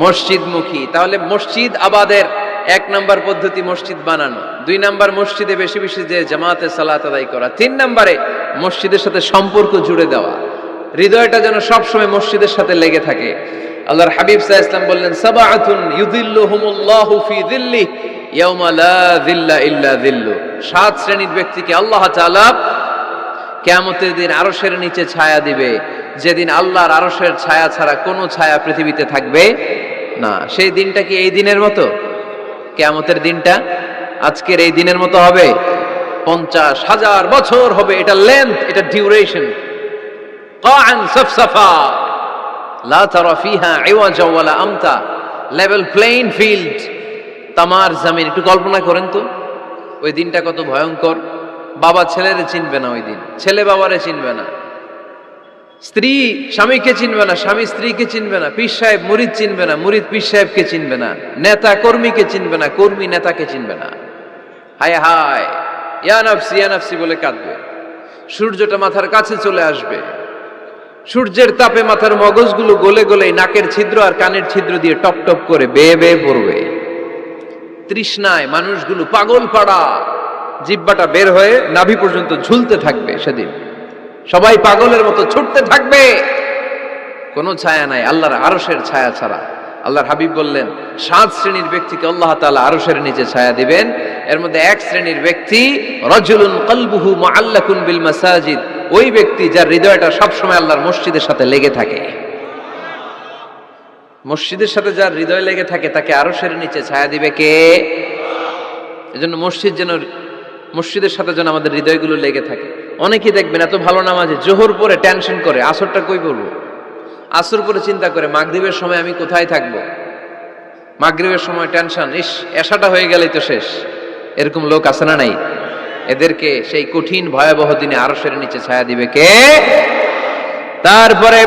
মসজিদমুখী। তাহলে মসজিদ আবাদের 1 নাম্বার পদ্ধতি মসজিদ বানানো। 2 নাম্বার মসজিদে বেশি বেশি যে জামাতে সালাত আদায় করা। 3 নাম্বারে মসজিদের সাথে সম্পর্ক জুড়ে দেওয়া, হৃদয়টা যেন সবসময় মসজিদের সাথে লেগে থাকে। আল্লাহর হাবিব সাল্লাল্লাহু আলাইহি ওয়াসাল্লাম বললেন, সাবআতুন ইউযিল্লুহুমুল্লাহু ফি যিল্লিহি ইয়াওমা লা যিল্লা ইল্লা যিল্লু। 7 শ্রেণীর ব্যক্তিকে আল্লাহ তাআলা কিয়ামতের দিন আরশের নিচে ছায়া দিবে, যেদিন আল্লাহর আরশের ছায়া ছাড়া কোনো ছায়া পৃথিবীতে থাকবে না। সেই দিনটা কি এই দিনের মতো? কিয়ামতের দিনটা আজকের এই দিনের মতো হবে? 50,000 বছর হবে। এটা লেন্থ, এটা ডিউরেশন। কাআন সাফসাফা লা তারা ফিহা ইওয়াজা ওয়ালা আমতা। লেভেল প্লেইং ফিল্ড, তামার জমিন। একটু কল্পনা করেন তো ওই দিনটা কত ভয়ঙ্কর। বাবা ছেলেরে চিনবে না ওই দিন, ছেলে বাবারে চিনবে না, স্ত্রী স্বামীকে চিনবে না, স্বামী স্ত্রীকে চিনবে না, পীর সাহেব মুরিদ চিনবে না, মুরিদ পীর সাহেবকে চিনবে না, নেতা কর্মীকে চিনবে না, কর্মী নেতাকে চিনবে না। হায় হায়, ইয়া নাফসি বলে কাঁদবে। সূর্যটা মাথার কাছে চলে আসবে, সূর্যের তাপে মাথার মগজগুলো গলে গলে নাকের ছিদ্র আর কানের ছিদ্র দিয়ে টপ টপ করে বেয়ে বেয়ে পড়বে। তৃষ্ণায় মানুষগুলো পাগল পাড়া, জিহ্বাটা বের হয়ে নাভি পর্যন্ত ঝুলতে থাকবে। সেদিন সবাই পাগলের মতো ছুটতে থাকবে, কোনো ছায়া নাই আল্লাহর আরশের ছায়া ছাড়া। আল্লাহর হাবিব বললেন 7 শ্রেণীর ব্যক্তিকে আল্লাহ তাআলা আরশের নিচে ছায়া দিবেন। এর মধ্যে 1 শ্রেণীর ব্যক্তি রাজুলুন কলবুহু মুআল্লাকুন বিল মাসাজিদ। ওই ব্যক্তি যার হৃদয়টা সবসময় আল্লাহর মসজিদের সাথে লেগে থাকে। মসজিদের সাথে যার হৃদয় লেগে থাকে তাকে আরশের নিচে ছায়া দিবে কে? এজন্য মসজিদ যেন মসজিদের সাথে যেন আমাদের হৃদয়গুলো লেগে থাকে। অনেকেই দেখবেন এত ভালো নামাজে জোহর পরে টেনশন করে আসরটা কই পড়বো, আসর পরে চিন্তা করে মাগরিবের সময় আমি কোথায় থাকবো, মাগরিবের সময় টেনশন, ইস এশাটা হয়ে গেলেই তো শেষ। এরকম লোক আছে না নাই? এদেরকে সেই কঠিন ভয়াবহ দিনে আরশের নিচে ছায়া দিবে কে? তারপরে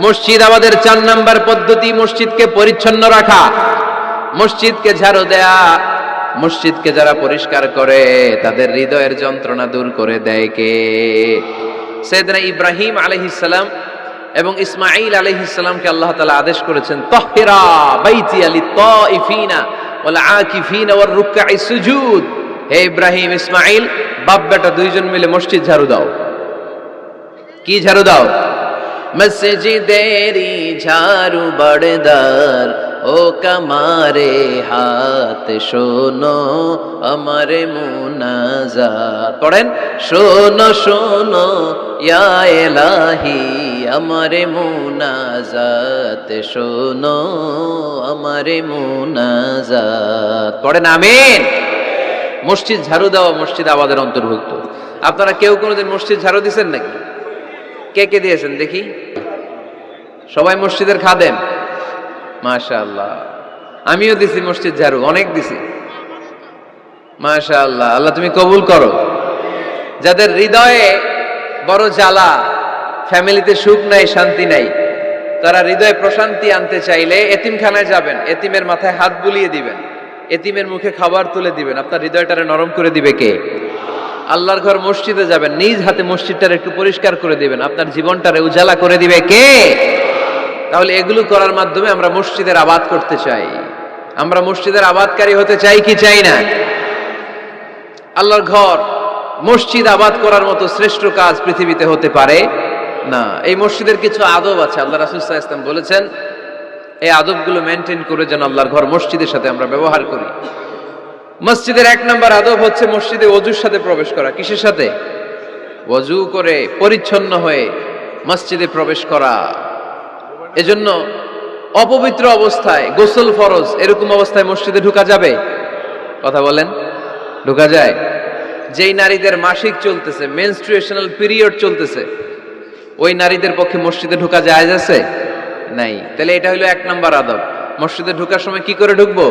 মসজিদ আমাদের 4 নাম্বার পদ্ধতি, মসজিদকে পরিচ্ছন্ন রাখা, মসজিদকে ঝাড়ু দেয়া। মসজিদকে যারা পরিষ্কার করে তাদের হৃদয়ের যন্ত্রণা দূর করে দেয় কে? সাইয়েদনা ইব্রাহিম আলাইহিস সালাম এবং ইসমাঈল আলাইহিস সালামকে আল্লাহ তাআলা আদেশ করেছেন, তাহহিরা বাইতিয়া লিত-তাইফিনা ওয়াল আকিফিনা ওয়ার রুকআই সুজুদ। হে ইব্রাহিম ইসমাঈল, বাপ বেটা দুইজন মিলে মসজিদ ঝাড়ু দাও। কি ঝাড়ু দাও? মসজিদেরি ঝাড়ু বড়দার ও কামারে হাত শোনো আমারে মুনাজাত। পড়েন, শোনো শোনো ইয়া ইলাহি আমারে মুনাজাত, শোনো আমারে মুনাজাত। পড়েন আমিন। মসজিদ ঝাড়ু দেওয়া মসজিদ আবাদের অন্তর্ভুক্ত। আপনারা কেউ কোনোদিন মসজিদ ঝাড়ু দিয়েছেন নাকি? কে কে দিয়েছেন দেখি? সবাই মসজিদের খাদেম? মাশাআল্লাহ। আমিও দিছি মসজিদ ঝাড়ু, অনেক দিছি। মাশাআল্লাহ, আল্লাহ তুমি কবুল করো। যাদের হৃদয়ে বড় জ্বালা, ফ্যামিলিতে সুখ নাই, শান্তি নাই, তারা হৃদয়ে প্রশান্তি আনতে চাইলে এতিমখানায় যাবেন, এতিমের মাথায় হাত বুলিয়ে দিবেন, এতিমের মুখে খাবার তুলে দিবেন, আপনার হৃদয়টারে নরম করে দিবে কে? আল্লাহর ঘর মসজিদে যাবেন, নিজ হাতে মসজিদটারে একটু পরিষ্কার করে দিবেন, আপনার জীবনটারে উজালা করে দিবে কে? তাহলে এগুলো করার মাধ্যমে আমরা মসজিদের আবাদ করতে চাই। আমরা মসজিদের আবাদকারী হতে চাই কি চাই না? আল্লাহর ঘর মসজিদ আবাদ করার মতো শ্রেষ্ঠ কাজ পৃথিবীতে হতে পারে না। এই মসজিদের কিছু আদব আছে, আল্লাহ রাসূল সাল্লাল্লাহু আলাইহি ওয়াসাল্লাম বলেছেন এই আদবগুলো মেনটেন করে যেন আল্লাহর ঘর মসজিদের সাথে আমরা ব্যবহার করি। মসজিদের 1 নম্বর আদব হচ্ছে মসজিদে ওযুর সাথে প্রবেশ করা। কিসের সাথে? ওযু করে পরিচ্ছন্ন হয়ে মসজিদে প্রবেশ করা। এজন্য অপবিত্র অবস্থায় গোসল ফরজ, এরকম অবস্থায় মসজিদে ঢোকা যাবে? কথা বলেন, ঢোকা যায়? যেই নারীদের মাসিক চলতেছে, মেনস্ট্রুয়েশনাল পিরিয়ড চলতেছে, ওই নারীদের পক্ষে মসজিদে ঢোকা জায়েজ আছে? নাই। তাহলে এটা হলো 1 নম্বর আদব। মসজিদে ঢোকার সময় কি করে ঢুকবো?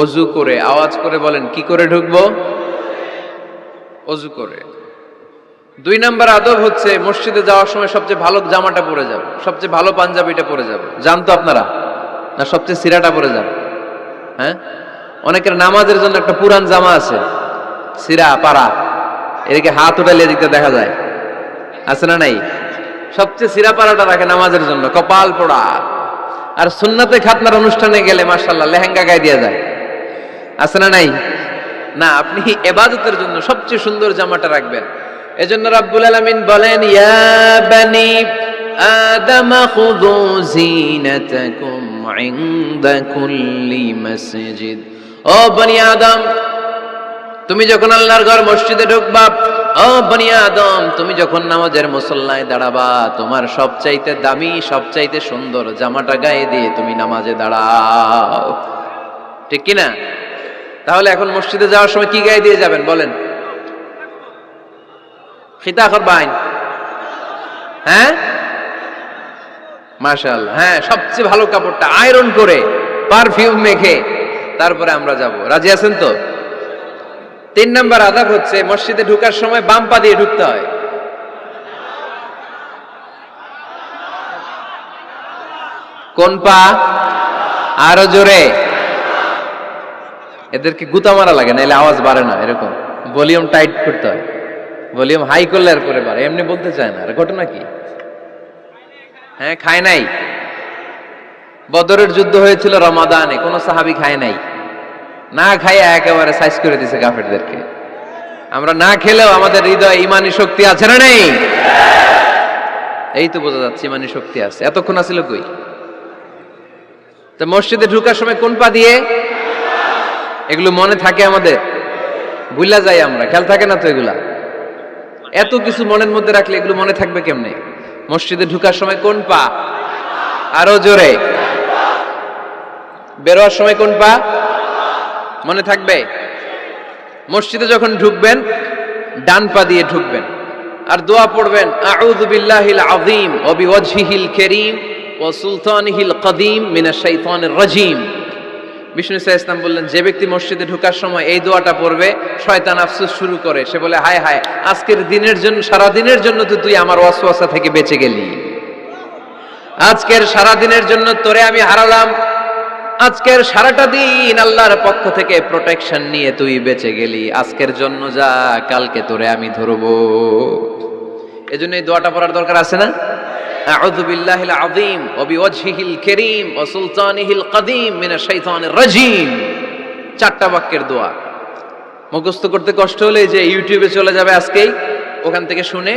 ওযু করে। আওয়াজ করে বলেন, কি করে ঢুকবো? ওযু করে। 2 নম্বর আদব হচ্ছে মসজিদে যাওয়ার সময় সবচেয়ে ভালো জামাটা পরে যাব, সবচেয়ে ভালো পাঞ্জাবিটা পরে যাব। জানতো আপনারা? না সবচেয়ে সিরাটা পরে যাব? হ্যাঁ, অনেকের নামাজের জন্য একটা পুরান জামা আছে, সিরা পাড়া, এদিকে হাত উঠালে এদিকে দেখা যায়, আছে না নাই? সবচেয়ে সিরা পাড়াটা রাখে নামাজের জন্য, কপাল পোড়া। আর সুন্নাতে খাতনার অনুষ্ঠানে গেলে মাশাআল্লাহ লেহেঙ্গা গায়ে দিয়ে যায়, আছে না নাই? না, আপনি ইবাদতের জন্য সবচেয়ে সুন্দর জামাটা রাখবেন। এজন্য রাব্বুল আলামিন বলেন, ইয়া বানি আদম খুযু জিনাতাকুম ইনদা কুল্লি মসজিদ। ও বনি আদম, তুমি যখন আল্লাহর ঘর মসজিদে ঢুকবা, ও বনি আদম তুমি যখন নামাজের মুসল্লায় দাঁড়াবা, তোমার সবচাইতে দামি, সবচাইতে সুন্দর জামাটা গায়ে দিয়ে তুমি নামাজে দাঁড়াও। ঠিক কি না? তাহলে এখন মসজিদে যাওয়ার সময় কি গায়ে দিয়ে যাবেন বলেন? খিতা করবাইন? হ্যাঁ, মাশাআল্লাহ। হ্যাঁ, সবচেয়ে ভালো কাপড়টা আয়রন করে পারফিউম মেখে তারপরে আমরা যাব। রাজি আছেন তো? 3 নম্বর আদব হচ্ছে মসজিদে ঢোকার সময় বাম পা দিয়ে ঢুকতে হয়। কোন পা? আরো জোরে। এদেরকে গুতা মারা লাগে, নাইলে আওয়াজ বাড়ে না। এরকম ভলিউম টাইট করতে হয়, ভলিউম হাই করলে আর পরে বাড়ে, এমনি বলতে চায় না। আর ঘটনা কি? হ্যাঁ, খায় নাই। বদরের যুদ্ধ হয়েছিল রমাদানে, কোন সাহাবী খায় নাই, না খাইয়া একেবারে সাইজ করে দিছে কাফেরদেরকে। আমরা না খেলেও আমাদের হৃদয়ে ইমানি শক্তি আছে না নেই? এই তো বোঝা যাচ্ছে ইমানি শক্তি আছে। এতক্ষণ আছিল কই? তো মসজিদে ঢোকার সময় কোন পা দিয়ে? এগুলো মনে থাকে আমাদের? ভুলা যাই আমরা, খেয়াল থাকে না তো এগুলা। এত কিছু মনের মধ্যে রাখলে এগুলো মনে থাকবে কেমনে? মসজিদে ঢোকার সময় কোন পা? আরো জোরে। বেরোয়ার সময় কোন পা? মনে থাকবে? মসজিদে যখন ঢুকবেন ডান পা দিয়ে ঢুকবেন আর দোয়া পড়বেন আউযু বিল্লাহিল আযীম ওয়া বিওয়াজহিল কারীম ওয়া সুলতানিহিল কদীম মিনাশ শাইতানির রাজীম। বিষ্ণু ইসা ইসলাম বললেন, যে ব্যক্তি মসজিদে ঢোকার সময় এই দোয়াটা পড়বে, শয়তান আফসোস শুরু করে, সে বলে হায় হায়, আজকের দিনের জন্য, সারা দিনের জন্য তো তুই আমার ওয়াসওয়াসা থেকে বেঁচে গেলি, আজকের সারা দিনের জন্য তোরে আমি হারালাম, আজকের সারাটা দিন আল্লাহর পক্ষ থেকে প্রোটেকশন নিয়ে তুই বেঁচে গেলি, আজকের জন্য যা, কালকে তোরে আমি ধরবো। এজন্য এই দোয়াটা পড়ার দরকার আছে না? আউযু বিল্লাহিল আযীম ওয়া বিওয়াজহিল কারীম ওয়া সুলতানিহিল কদীম মিনাশ শাইতানির রাজীম। 4টা বাক্যের দোয়া। মুখস্থ করতে কষ্ট হলে যে ইউটিউবে চলে যাবে আজকেই, ওখান থেকে শুনে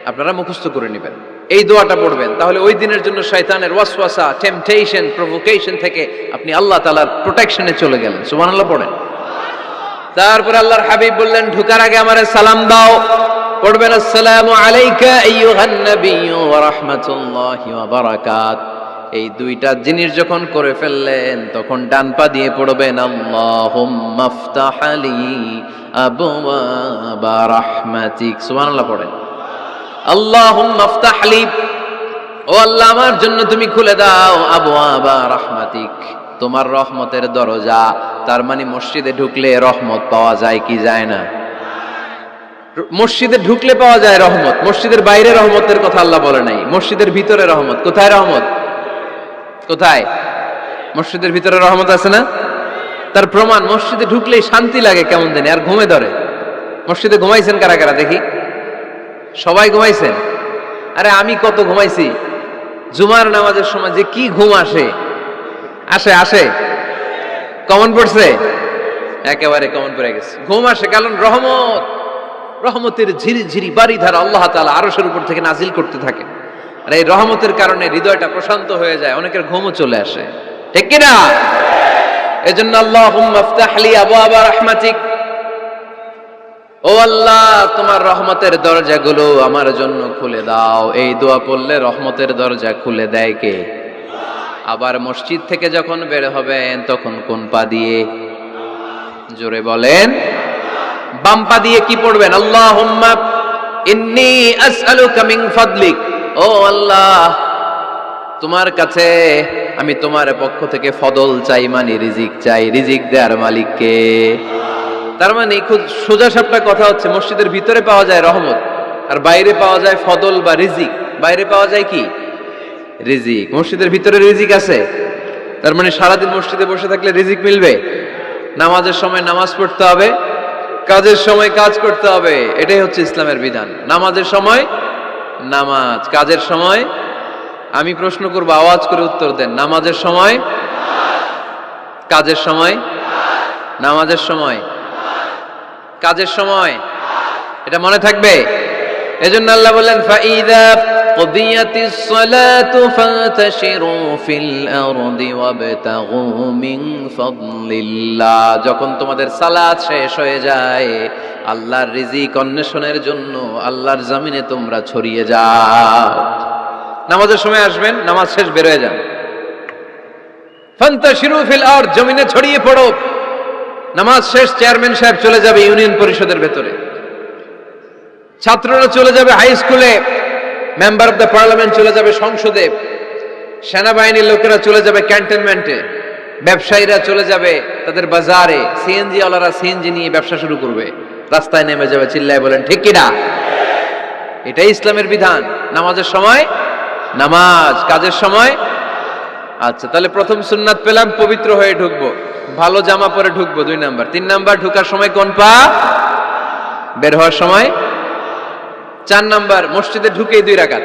আপনারা মুখস্থ করে নেবেন, এই দোয়াটা পড়বেন, তাহলে ওই দিনের জন্য শয়তানের ওয়াসওয়াসা, টেম্পটেশন, প্রভোকেশন থেকে আপনি আল্লাহ তাআলার প্রোটেকশনে চলে গেলেন। সুবহানাল্লাহ পড়েন। তারপরে আল্লাহর হাবিব বললেন, ঢোকার আগে আমারে সালাম দাও। পড়বেন আসসালামু আলাইকা আইয়ুহান নাবিয়্যু ওয়া রাহমাতুল্লাহি ওয়া বারাকাত। এই দুইটা জিনিস যখন করে ফেললেন, তখন ডান পা দিয়ে পড়বেন আল্লাহুম্মা আফতাহ লি আবওয়াবা রাহমাতিক। সুবহানাল্লাহ পড়েন। আল্লাহুম্মা আফতাহ লি, ও আল্লাহ আমার জন্য তুমি খুলে দাও আবওয়াবা রাহমাতিক, তোমার রহমতের দরজা। তার মানে মসজিদে ঢুকলে রহমত পাওয়া যায় কি যায় না? মসজিদে ঢুকলে পাওয়া যায় রহমত, মসজিদের বাইরে রহমতের কথা আল্লাহ বলে নাই, মসজিদের ভিতরে রহমত। কোথায় রহমত? কোথায়? মসজিদের ভিতরে রহমত আছে না? তার প্রমাণ, মসজিদে ঢুকলেই শান্তি লাগে কেমন জানি, আর ঘুমে ধরে। মসজিদে ঘুমাইছেন কারা কারা দেখি? সবাই ঘুমাইছেন? আরে আমি কত ঘুমাইছি, জুমার নামাজের সময় যে কি ঘুম আসে, আসে আসে, কমন পড়ছে, একেবারে কমন পড়ে গেছে, ঘুম আসে। কারণ রহমত, রহমতের ঝিরি ঝিরি বাড়ি ধারা আল্লাহ তাআলা আরশের উপর থেকে নাজিল করতে থাকে, আর এই রহমতের কারণে হৃদয়টা প্রশান্ত হয়ে যায়, অনেকের ঘুমও চলে আসে, ঠিক কি না? এজন্য আল্লাহুম্মা আফতাহ লি আবওয়াবা রাহমাতিক, ও আল্লাহ তোমার রহমতের দরজাগুলো আমার জন্য খুলে দাও। এই দোয়া পড়লে রহমতের দরজা খুলে দেয় কে? আবার মসজিদ থেকে যখন বের হবেন তখন কোন পা দিয়ে? জোরে বলেন। বাম পা দিয়ে কি পড়বেন? আল্লাহুম্মা ইন্নী আসআলুকা মিন ফাদলিক, ও আল্লাহ তোমার কাছে আমি তোমার পক্ষ থেকে ফদল চাই, মানে রিজিক চাই, রিজিক দেওয়ার মালিক কে? তার মানে খুব সোজা সাপটা কথা হচ্ছে, মসজিদের ভিতরে পাওয়া যায় রহমত, আর বাইরে পাওয়া যায় ফদল বা রিজিক। বাইরে পাওয়া যায় কি? রিজিক। মসজিদের ভিতরে রিজিক আছে, তার মানে সারাদিন মসজিদে বসে থাকলে রিজিক মিলবে। নামাজের সময় নামাজ পড়তে হবে, কাজের সময় কাজ করতে হবে, এটাই হচ্ছে ইসলামের বিধান। নামাজের সময় নামাজ, কাজের সময়, আমি প্রশ্ন করব আওয়াজ করে উত্তর দেন, নামাজের সময়, কাজের সময়, নামাজের সময়, কাজের সময়, এটা মনে থাকবে। এজন্য আল্লাহ বললেন ফাইদা কুদিয়াতিস সালাতু ফান্তাশিরু ফিল আরদি ওয়াবতাগু মিন ফাদলিল্লাহ, যখন তোমাদের সালাত শেষ হয়ে যায়, আল্লাহর রিজিক অন্বেষণের জন্য আল্লাহর জমিনে তোমরা ছড়িয়ে যাও। নামাজের সময় আসবেন, নামাজ শেষ বের হয়ে যান, ফান্তাশিরু ফিল আরদ, জমিনে ছড়িয়ে পড়ো। নামাজ শেষ, চেয়ারম্যান সাহেব চলে যাবে ইউনিয়ন পরিষদের ভেতরে, ছাত্ররা চলে যাবে হাই স্কুলে, মেম্বার অফ দ্য পার্লামেন্ট চলে যাবে সংসদে, সেনাবাহিনীর লোকেরা চলে যাবে ক্যান্টনমেন্টে, ব্যবসায়ীরা চলে যাবে তাদের বাজারে, সিএনজি ওয়ালারা সিএনজি নিয়ে ব্যবসা শুরু করবে, রাস্তায় নেমে যাবে, চিল্লায় বলেন ঠিক কিনা? এটাই ইসলামের বিধান। নামাজের সময় নামাজ, কাজের সময়। আচ্ছা, তাহলে প্রথম সুন্নাত পেলাম, পবিত্র হয়ে ঢুকবো, ভালো জামা পরে ঢুকবো 2 নাম্বার। 3 নাম্বার, ঢুকার সময় কোন পা, বের হওয়ার সময়। 4 নাম্বার, মসজিদে ঢুকেই 2 রাকাত।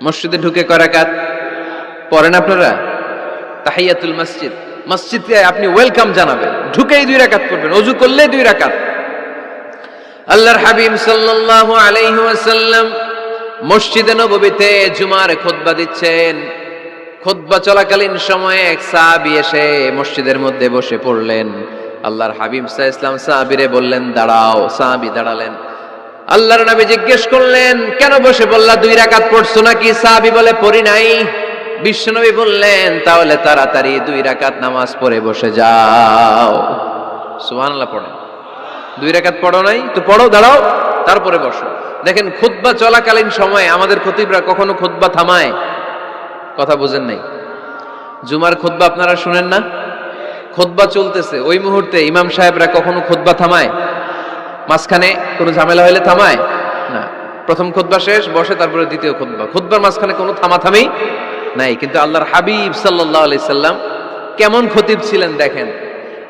মসজিদে ঢুকে কয় রাকাত পড়েন আপনারা? তাহিয়াতুল মসজিদ, মসজিদে আপনি ওয়েলকাম জানাবেন, ঢুকেই 2 রাকাত পড়বেন, ওযু করলে 2 রাকাত। আল্লাহর হাবিব সাল্লাল্লাহু আলাইহি ওয়াসাল্লাম মসজিদে নববীতে জুমার খুতবা দিচ্ছেন। খুতবা চলাকালীন সময়ে এক সাহাবী এসে মসজিদের মধ্যে বসে পড়লেন। আল্লাহর হাবিব সাল্লাল্লাহু আলাইহি ওয়াসাল্লাম সাহাবীরে বললেন দাঁড়াও। সাহাবী দাঁড়ালেন। আল্লাহর নবী জিজ্ঞেস করলেন কেন বসে বললা, 2 রাকাত পড়ছো নাকি? সাহাবী বলে পড়ি নাই। বিশ্বনবী বললেন তাহলে তাড়াতাড়ি 2 রাকাত নামাজ পড়ে বসে যাও। সুবহানাল্লাহ পড়েন। 2 রাকাত পড়ো নাই তো পড়ো, দাঁড়াও, তারপরে বসো। দেখেন খুতবা চলাকালীন সময়ে আমাদের খতিবরা কখনো খুতবা থামায়? কথা বুঝেন নাই? জুমার খুতবা আপনারা শুনেন না? খুতবা চলতেছে, ওই মুহূর্তে ইমাম সাহেবরা কখনো খুতবা থামায়? মাঝখানে কোনো ঝামেলা হলে থামায় না। প্রথম খুতবা শেষ, বসে, তারপরে দ্বিতীয় খুতবা। খুতবার মাঝখানে কোনো থামাথামি নাই। কিন্তু আল্লাহর হাবিব সাল্লাল্লাহু আলাইহি সাল্লাম কেমন খতিব ছিলেন দেখেন।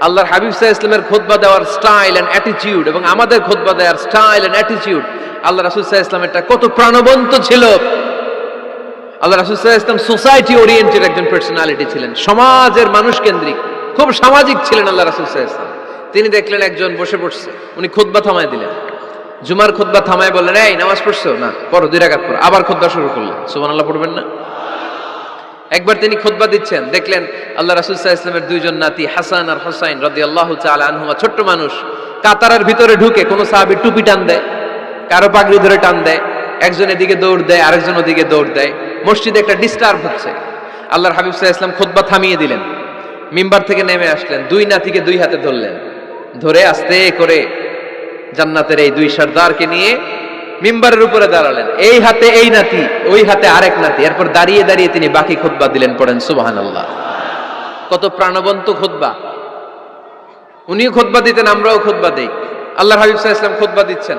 আল্লাহর হাবিব সাল্লাল্লাহু আলাইহি সাল্লামের খুতবা দেওয়ার স্টাইল এন্ড অ্যাটিটিউড এবং আমাদের খুতবা দেওয়ার স্টাইল এন্ড অ্যাটিটিউড, আল্লাহ রাসূল সাল্লাল্লাহু আলাইহি সাল্লামেরটা কত প্রাণবন্ত ছিল। আল্লাহ রাসূল সাল্লাল্লাহু আলাইহি সাল্লাম সোসাইটি ওরিয়েন্টেড একজন পার্সোনালিটি ছিলেন, সমাজের মানুষ কেন্দ্রিক, খুব সামাজিক ছিলেন আল্লাহ রাসূল সাল্লাল্লাহু আলাইহি সাল্লাম। তিনি দেখলেন একজন বসে পড়ছে, উনি খুতবা থামায় দিলেন। জুমার খুতবা থামায় বললেন, এই নামাজ পড়ছো না, পড়ো 2 রাকাত পড়ো। আবার খুতবা শুরু করলেন। সুবহানাল্লাহ পড়বেন না? একবার তিনি খুতবা দিচ্ছেন, দেখলেন আল্লাহ রাসূল সাল্লাল্লাহু আলাইহি ওয়াসাল্লামের 2 জন নাতি হাসান আর হুসাইন রাদিয়াল্লাহু তাআলা আনহুমা, ছোট্ট মানুষ, কাতারের ভিতরে ঢুকে কোন সাহাবী টুপি টান দেয়, কারো পাগড়ি ধরে টান দেয়, একজন এদিকে দৌড় দেয়, আরেকজন ওদিকে দৌড় দেয়। মসজিদে একটা ডিস্টার্ব হচ্ছে। আল্লাহর হাবিব সাল্লাল্লাহু আলাইহি ওয়াসাল্লাম খুতবা থামিয়ে দিলেন, মিম্বার থেকে নেমে আসলেন, 2 নাতিকে 2 হাতে ধরলেন, ধরে আস্তে করে জান্নাতের এই 2 সর্দারকে নিয়ে মিম্বারের উপরে দাঁড়ালেন। এই হাতে এই নাতি, ওই হাতে আরেক নাতি। এরপর দাঁড়িয়ে দাঁড়িয়ে তিনি বাকি খুতবা দিলেন। পড়েন সুবহানাল্লাহ। কত প্রাণবন্ত খুতবা। উনিও খুতবা দিতেন, আমরাও খুতবা দেই। আল্লাহর হাবিব সাল্লাল্লাহু আলাইহি ওয়াসাল্লাম খুতবা দিচ্ছেন,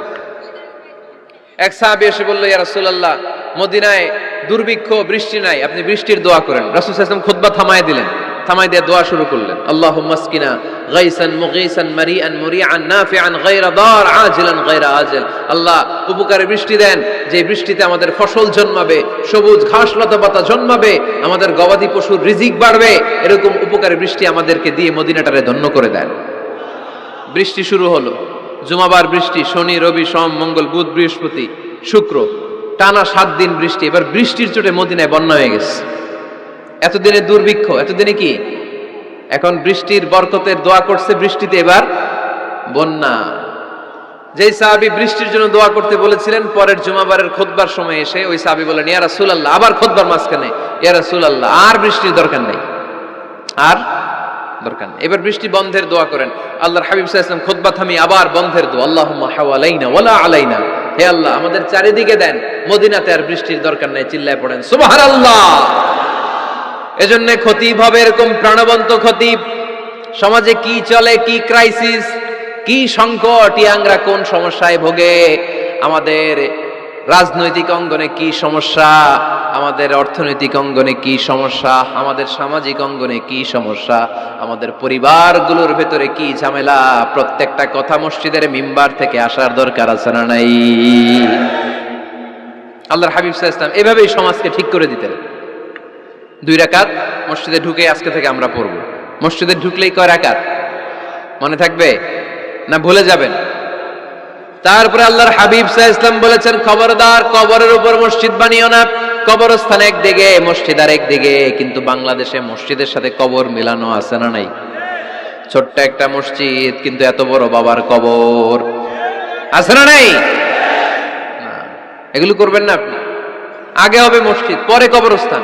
এক সাহাবী এসে বলল, ইয়া রাসূলুল্লাহ, মদিনায় দুর্ভিক্ষ, বৃষ্টি নাই, আপনি বৃষ্টির দোয়া করেন। রাসূল সাল্লাল্লাহু আলাইহি ওয়াসাল্লাম খুতবা থামায় দিলেন, থামাই দিয়ে দোয়া শুরু করলেন, আল্লাহুম্মা আসকিনা গাইসান মুগীসান মারিআন মুরিআন নাফিআন গায়রা দার আজিলান গায়রা আজিল। আল্লাহ উপকারে বৃষ্টি দেন, যে বৃষ্টিতে আমাদের ফসল জন্মাবে, সবুজ ঘাস লতা পাতা জন্মাবে, আমাদের গবাদি পশুর রিজিক বাড়বে, এরকম উপকারে বৃষ্টি আমাদেরকে দিয়ে মদিনাটারে ধন্য করে দেন। বৃষ্টি শুরু হলো, জুমাবার বৃষ্টি, শনি রবি সোম মঙ্গল বুধ বৃহস্পতি শুক্র, টানা 7 দিন বৃষ্টি। এবার বৃষ্টির চোটে মদিনায় বন্যা হয়ে গেছে। এতদিনে দুর্ভিক্ষ, এতদিনে কি, এখন বৃষ্টির বরকতের দোয়া করছে, বৃষ্টিতে এবার বন্যা। যেই সাহাবী বৃষ্টির জন্য দোয়া করতে বলেছিলেন, পরের জুমাবারের খুতবার সময় এসে ওই সাহাবী বলেন, ইয়া রাসূলুল্লাহ, আবার খুতবার মাঝখানে, ইয়া রাসূলুল্লাহ, আর বৃষ্টির দরকার নেই, আর দরকার নেই, এবার বৃষ্টি বন্ধের দোয়া করেন। আল্লাহর হাবিব সাল্লাল্লাহু আলাইহি ওয়াসাল্লাম খুতবা থামিয়ে আবার বন্ধের দোয়া, আল্লাহুম্মা হাওয়ালাইনা ওয়ালা আলাইনা, হে আল্লাহ আমাদের চারিদিকে দেন, মদিনাতে আর বৃষ্টির দরকার নেই। চিল্লায় পড়েন সুবহানাল্লাহ। এজন্য খতিব হবে এরকম প্রাণবন্ত খতিব। সমাজে কি চলে, কি ক্রাইসিস, কি সংকট, ইয়াংরা কোন সমস্যায় ভোগে, আমাদের রাজনৈতিক অঙ্গনে কি সমস্যা, আমাদের অর্থনৈতিক অঙ্গনে কি সমস্যা, আমাদের সামাজিক অঙ্গনে কি সমস্যা, আমাদের পরিবারগুলোর ভেতরে কি ঝামেলা, প্রত্যেকটা কথা মসজিদের মিম্বার থেকে আসার দরকার আছে না নাই? আল্লাহর হাবিব সাল্লাল্লাহু আলাইহি ওয়াসাল্লাম এভাবেই সমাজকে ঠিক করে দিতেন। 2 রাকাত মসজিদে ঢুকে আজকে থেকে আমরা পড়ব। মসজিদে ঢুকলেই কয় রাকাত মনে থাকবে না ভুলে যাবেন? তারপরে আল্লাহর হাবিব সাল্লাল্লাহু আলাইহি ওয়াসাল্লাম বলেছেন, খবরদার কবরের উপর মসজিদ বানিও না। কবরস্থান একদিকে, মসজিদ আরেকদিকে। কিন্তু বাংলাদেশে মসজিদের সাথে কবর মিলানো আছে না নাই? ছোট্ট একটা মসজিদ, কিন্তু এত বড় বাবার কবর আছে না নাই? না, এগুলো করবেন না আপনি। আগে হবে মসজিদ, পরে কবরস্থান।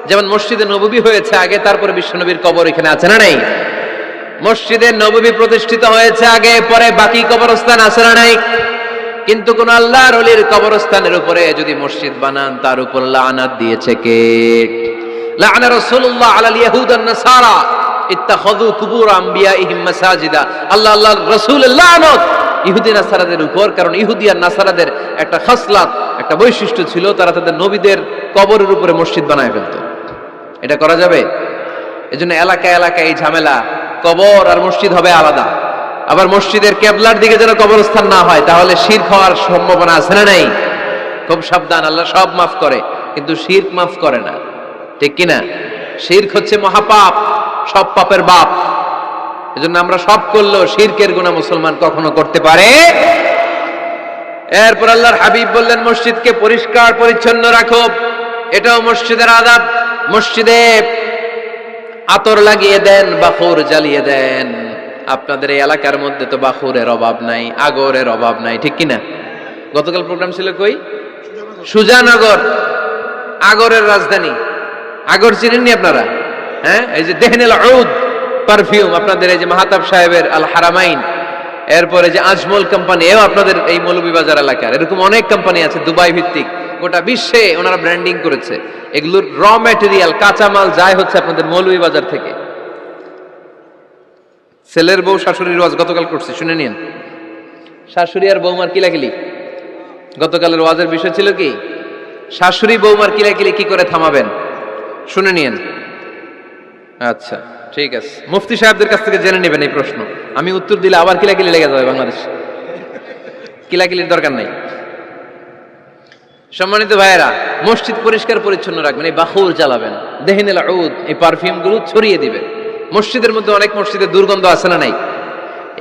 যেমন মসজিদে নববী হয়েছে আগে, তারপরে বিশ্বনবীর কবর এখানে আছে না নাই? মসজিদে নববী প্রতিষ্ঠিত হয়েছে আগে, পরে বাকি কবরস্থান আছে না নাই? কিন্তু কোন আল্লাহর ওলির কবরস্থানের উপরে যদি মসজিদ বানান, তার উপর লানাত দিয়েছে কে? লাআনা রাসূলুল্লাহ আলাল ইয়াহুদ ওয়ান নাসারা ইত্তাখাযু কুবুর আমবিয়াইহিম মাসাজিদা। আল্লাহর রাসূলের লানত ইহুদি নাসারাদের উপর, কারণ ইহুদি আর নাসারাদের একটা খাসলাত, একটা বৈশিষ্ট্য ছিল, তারা তাদের নবীদের কবরের উপরে মসজিদ বানায় ফেলত। এটা করা যাবে? এজন্য এলাকায় এলাকায় এই ঝামেলা, কবর আর মসজিদ হবে আলাদা। আবার মসজিদের কেবলার দিকে যেন কবরস্থান না হয়, তাহলে শিরক হওয়ার সম্ভাবনা আছে না নাই? খুব সাবধান, আল্লাহ সব মাফ করে কিন্তু শিরক মাফ করে না, ঠিক কিনা? শিরক হচ্ছে মহাপাপ, সব পাপের বাপ। এজন্য আমরা সব করলেও শিরকের গুনাহ মুসলমান কখনো করতে পারে। এরপর আল্লাহর হাবিব বললেন, মসজিদকে পরিষ্কার পরিচ্ছন্ন রাখো, এটাও মসজিদের আদাব। মসজিদে আতর লাগিয়ে দেন, বাখুর জ্বালিয়ে দেন। আপনাদের এই এলাকার মধ্যে তো বাখুরের অভাব নাই, আগরের অভাব নাই, ঠিক কিনা? গতকাল প্রোগ্রাম ছিল কই? সুজানগর, আগরের রাজধানী। আগর চিনেননি আপনারা? হ্যাঁ, এই যে দেহনেল উদ পারফিউম, আপনাদের এই যে মাহতাব সাহেবের আল হারামাইন, এরপরে যে আজমল কোম্পানি, এও আপনাদের এই মৌলভীবাজার এলাকার, এরকম অনেক কোম্পানি আছে দুবাই ভিত্তিক, গোটা বিশ্বে ওনারা ব্র্যান্ডিং করেছে। এগুলোর র ম্যাটেরিয়াল, কাঁচামাল যায় হচ্ছে আপনাদের মৌলভীবাজার থেকে। ছেলের বউ শাশুড়ির ওয়াজ গতকাল করছি, শুনে নিন। শাশুড়ি আর বৌমার কিলাকিলি, গতকালের ওয়াজের বিষয় ছিল কি? শাশুড়ি বৌমার কিলাকিলি কি করে থামাবেন, শুনে নিন। আচ্ছা ঠিক আছে, মুফতি সাহেবদের কাছ থেকে জেনে নেবেন এই প্রশ্ন। আমি উত্তর দিলে আবার কিলাকিলি লেগে যাবে বাংলাদেশ, কিলাকিলির দরকার নাই। সম্মানিত ভাইয়েরা, মসজিদ পরিষ্কার পরিচ্ছন্ন রাখবেন, এই বাখুর জ্বালাবেন, দেহিনেল উদ, এই পারফিউম গুলো ছড়িয়ে দিবেন। মসজিদের মধ্যে অনেক মসজিদে দুর্গন্ধ আছে না নাই?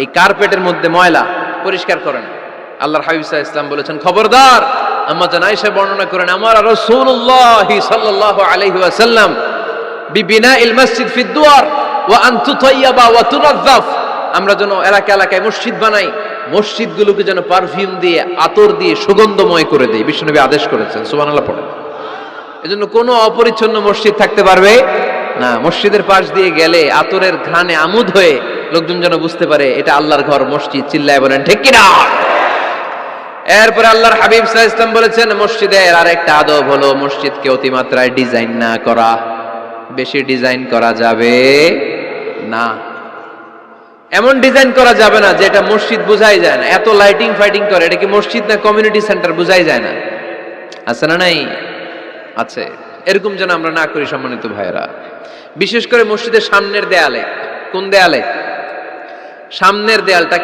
এই কার্পেটের মধ্যে ময়লা, পরিষ্কার করেন। আল্লাহর হাবিব সাল্লাল্লাহু আলাইহি ওয়াসাল্লাম বলেছেন, খবরদার, আম্মা জান আয়েশা বর্ণনা করেন, আমার রাসূলুল্লাহ সাল্লাল্লাহু আলাইহি ওয়াসাল্লাম বিবিনাইল মসজিদ ফি দুয়ার ওয়া আন তুতাইয়াবা ওয়া তুনাযাফ, আমরা যেন এলাকা এলাকায় মসজিদ বানাই, মসজিদগুলোকে যেন পারফিউম দিয়ে, আতর দিয়ে সুগন্ধময় করে দেই। বিশ্বনবী আদেশ করেছেন, সুবহানাল্লাহ পড়েন। এজন্য কোনো অপরিচ্ছন্ন মসজিদ থাকতে পারবে না। মসজিদের পাশ দিয়ে গেলে আতরের ঘ্রাণে আমোদ হয়ে লোকজন যেন বুঝতে পারে এটা আল্লাহর ঘর, মসজিদ। চিল্লায় বলেন ঠিক কিনা? এরপরে আল্লাহর হাবিব সাল্লাল্লাহু আলাইহি ওয়াসাল্লাম বলেছেন, মসজিদের আরেকটা আদব হলো মসজিদকে অতিমাত্রায় ডিজাইন না করা। বেশি ডিজাইন করা যাবে না। এমন ডিজাইন করা যাবে না যেটা মসজিদ বোঝাই যায় না। এত লাইটিং ফাইটিং করে, এটা কি মসজিদ না কমিউনিটি সেন্টার বোঝাই যায় না? আছে না নাই? আছে। এরকম যেন আমরা না করি সম্মানিত ভাইয়েরা। বিশেষ করে মসজিদের সামনের দেয়ালে। কোন দেয়ালে? সামনের দেয়ালটা,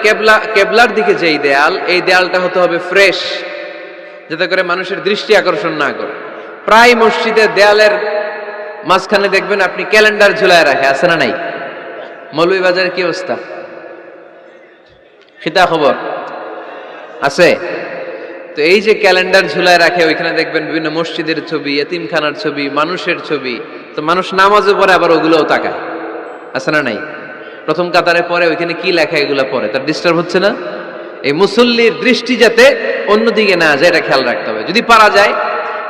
কেবলার দিকে যেই দেয়াল, এই দেয়ালটা হতে হবে ফ্রেশ, যাতে করে মানুষের দৃষ্টি আকর্ষণ না করে। প্রায় মসজিদের দেয়ালের মাঝখানে দেখবেন আপনি ক্যালেন্ডার ঝুলায় রাখে, আছে না নাই? মৌলভীবাজারের কি অবস্থা? খিতা খবর আছে? তো এই যে ক্যালেন্ডার ঝুলায় রাখে, ওইখানে দেখবেন বিভিন্ন মসজিদের ছবি, এতিমখানার ছবি, মানুষের ছবি। তো মানুষ নামাজে পড়ে আবার ওগুলোও তাকায়, আছে না নাই? প্রথম কাতারে পরে ওইখানে কি লেখা, এগুলো পরে তার ডিস্টার্ব হচ্ছে না? এই মুসল্লির দৃষ্টি যাতে অন্যদিকে না যায়, এটা খেয়াল রাখতে হবে। যদি পারা যায়,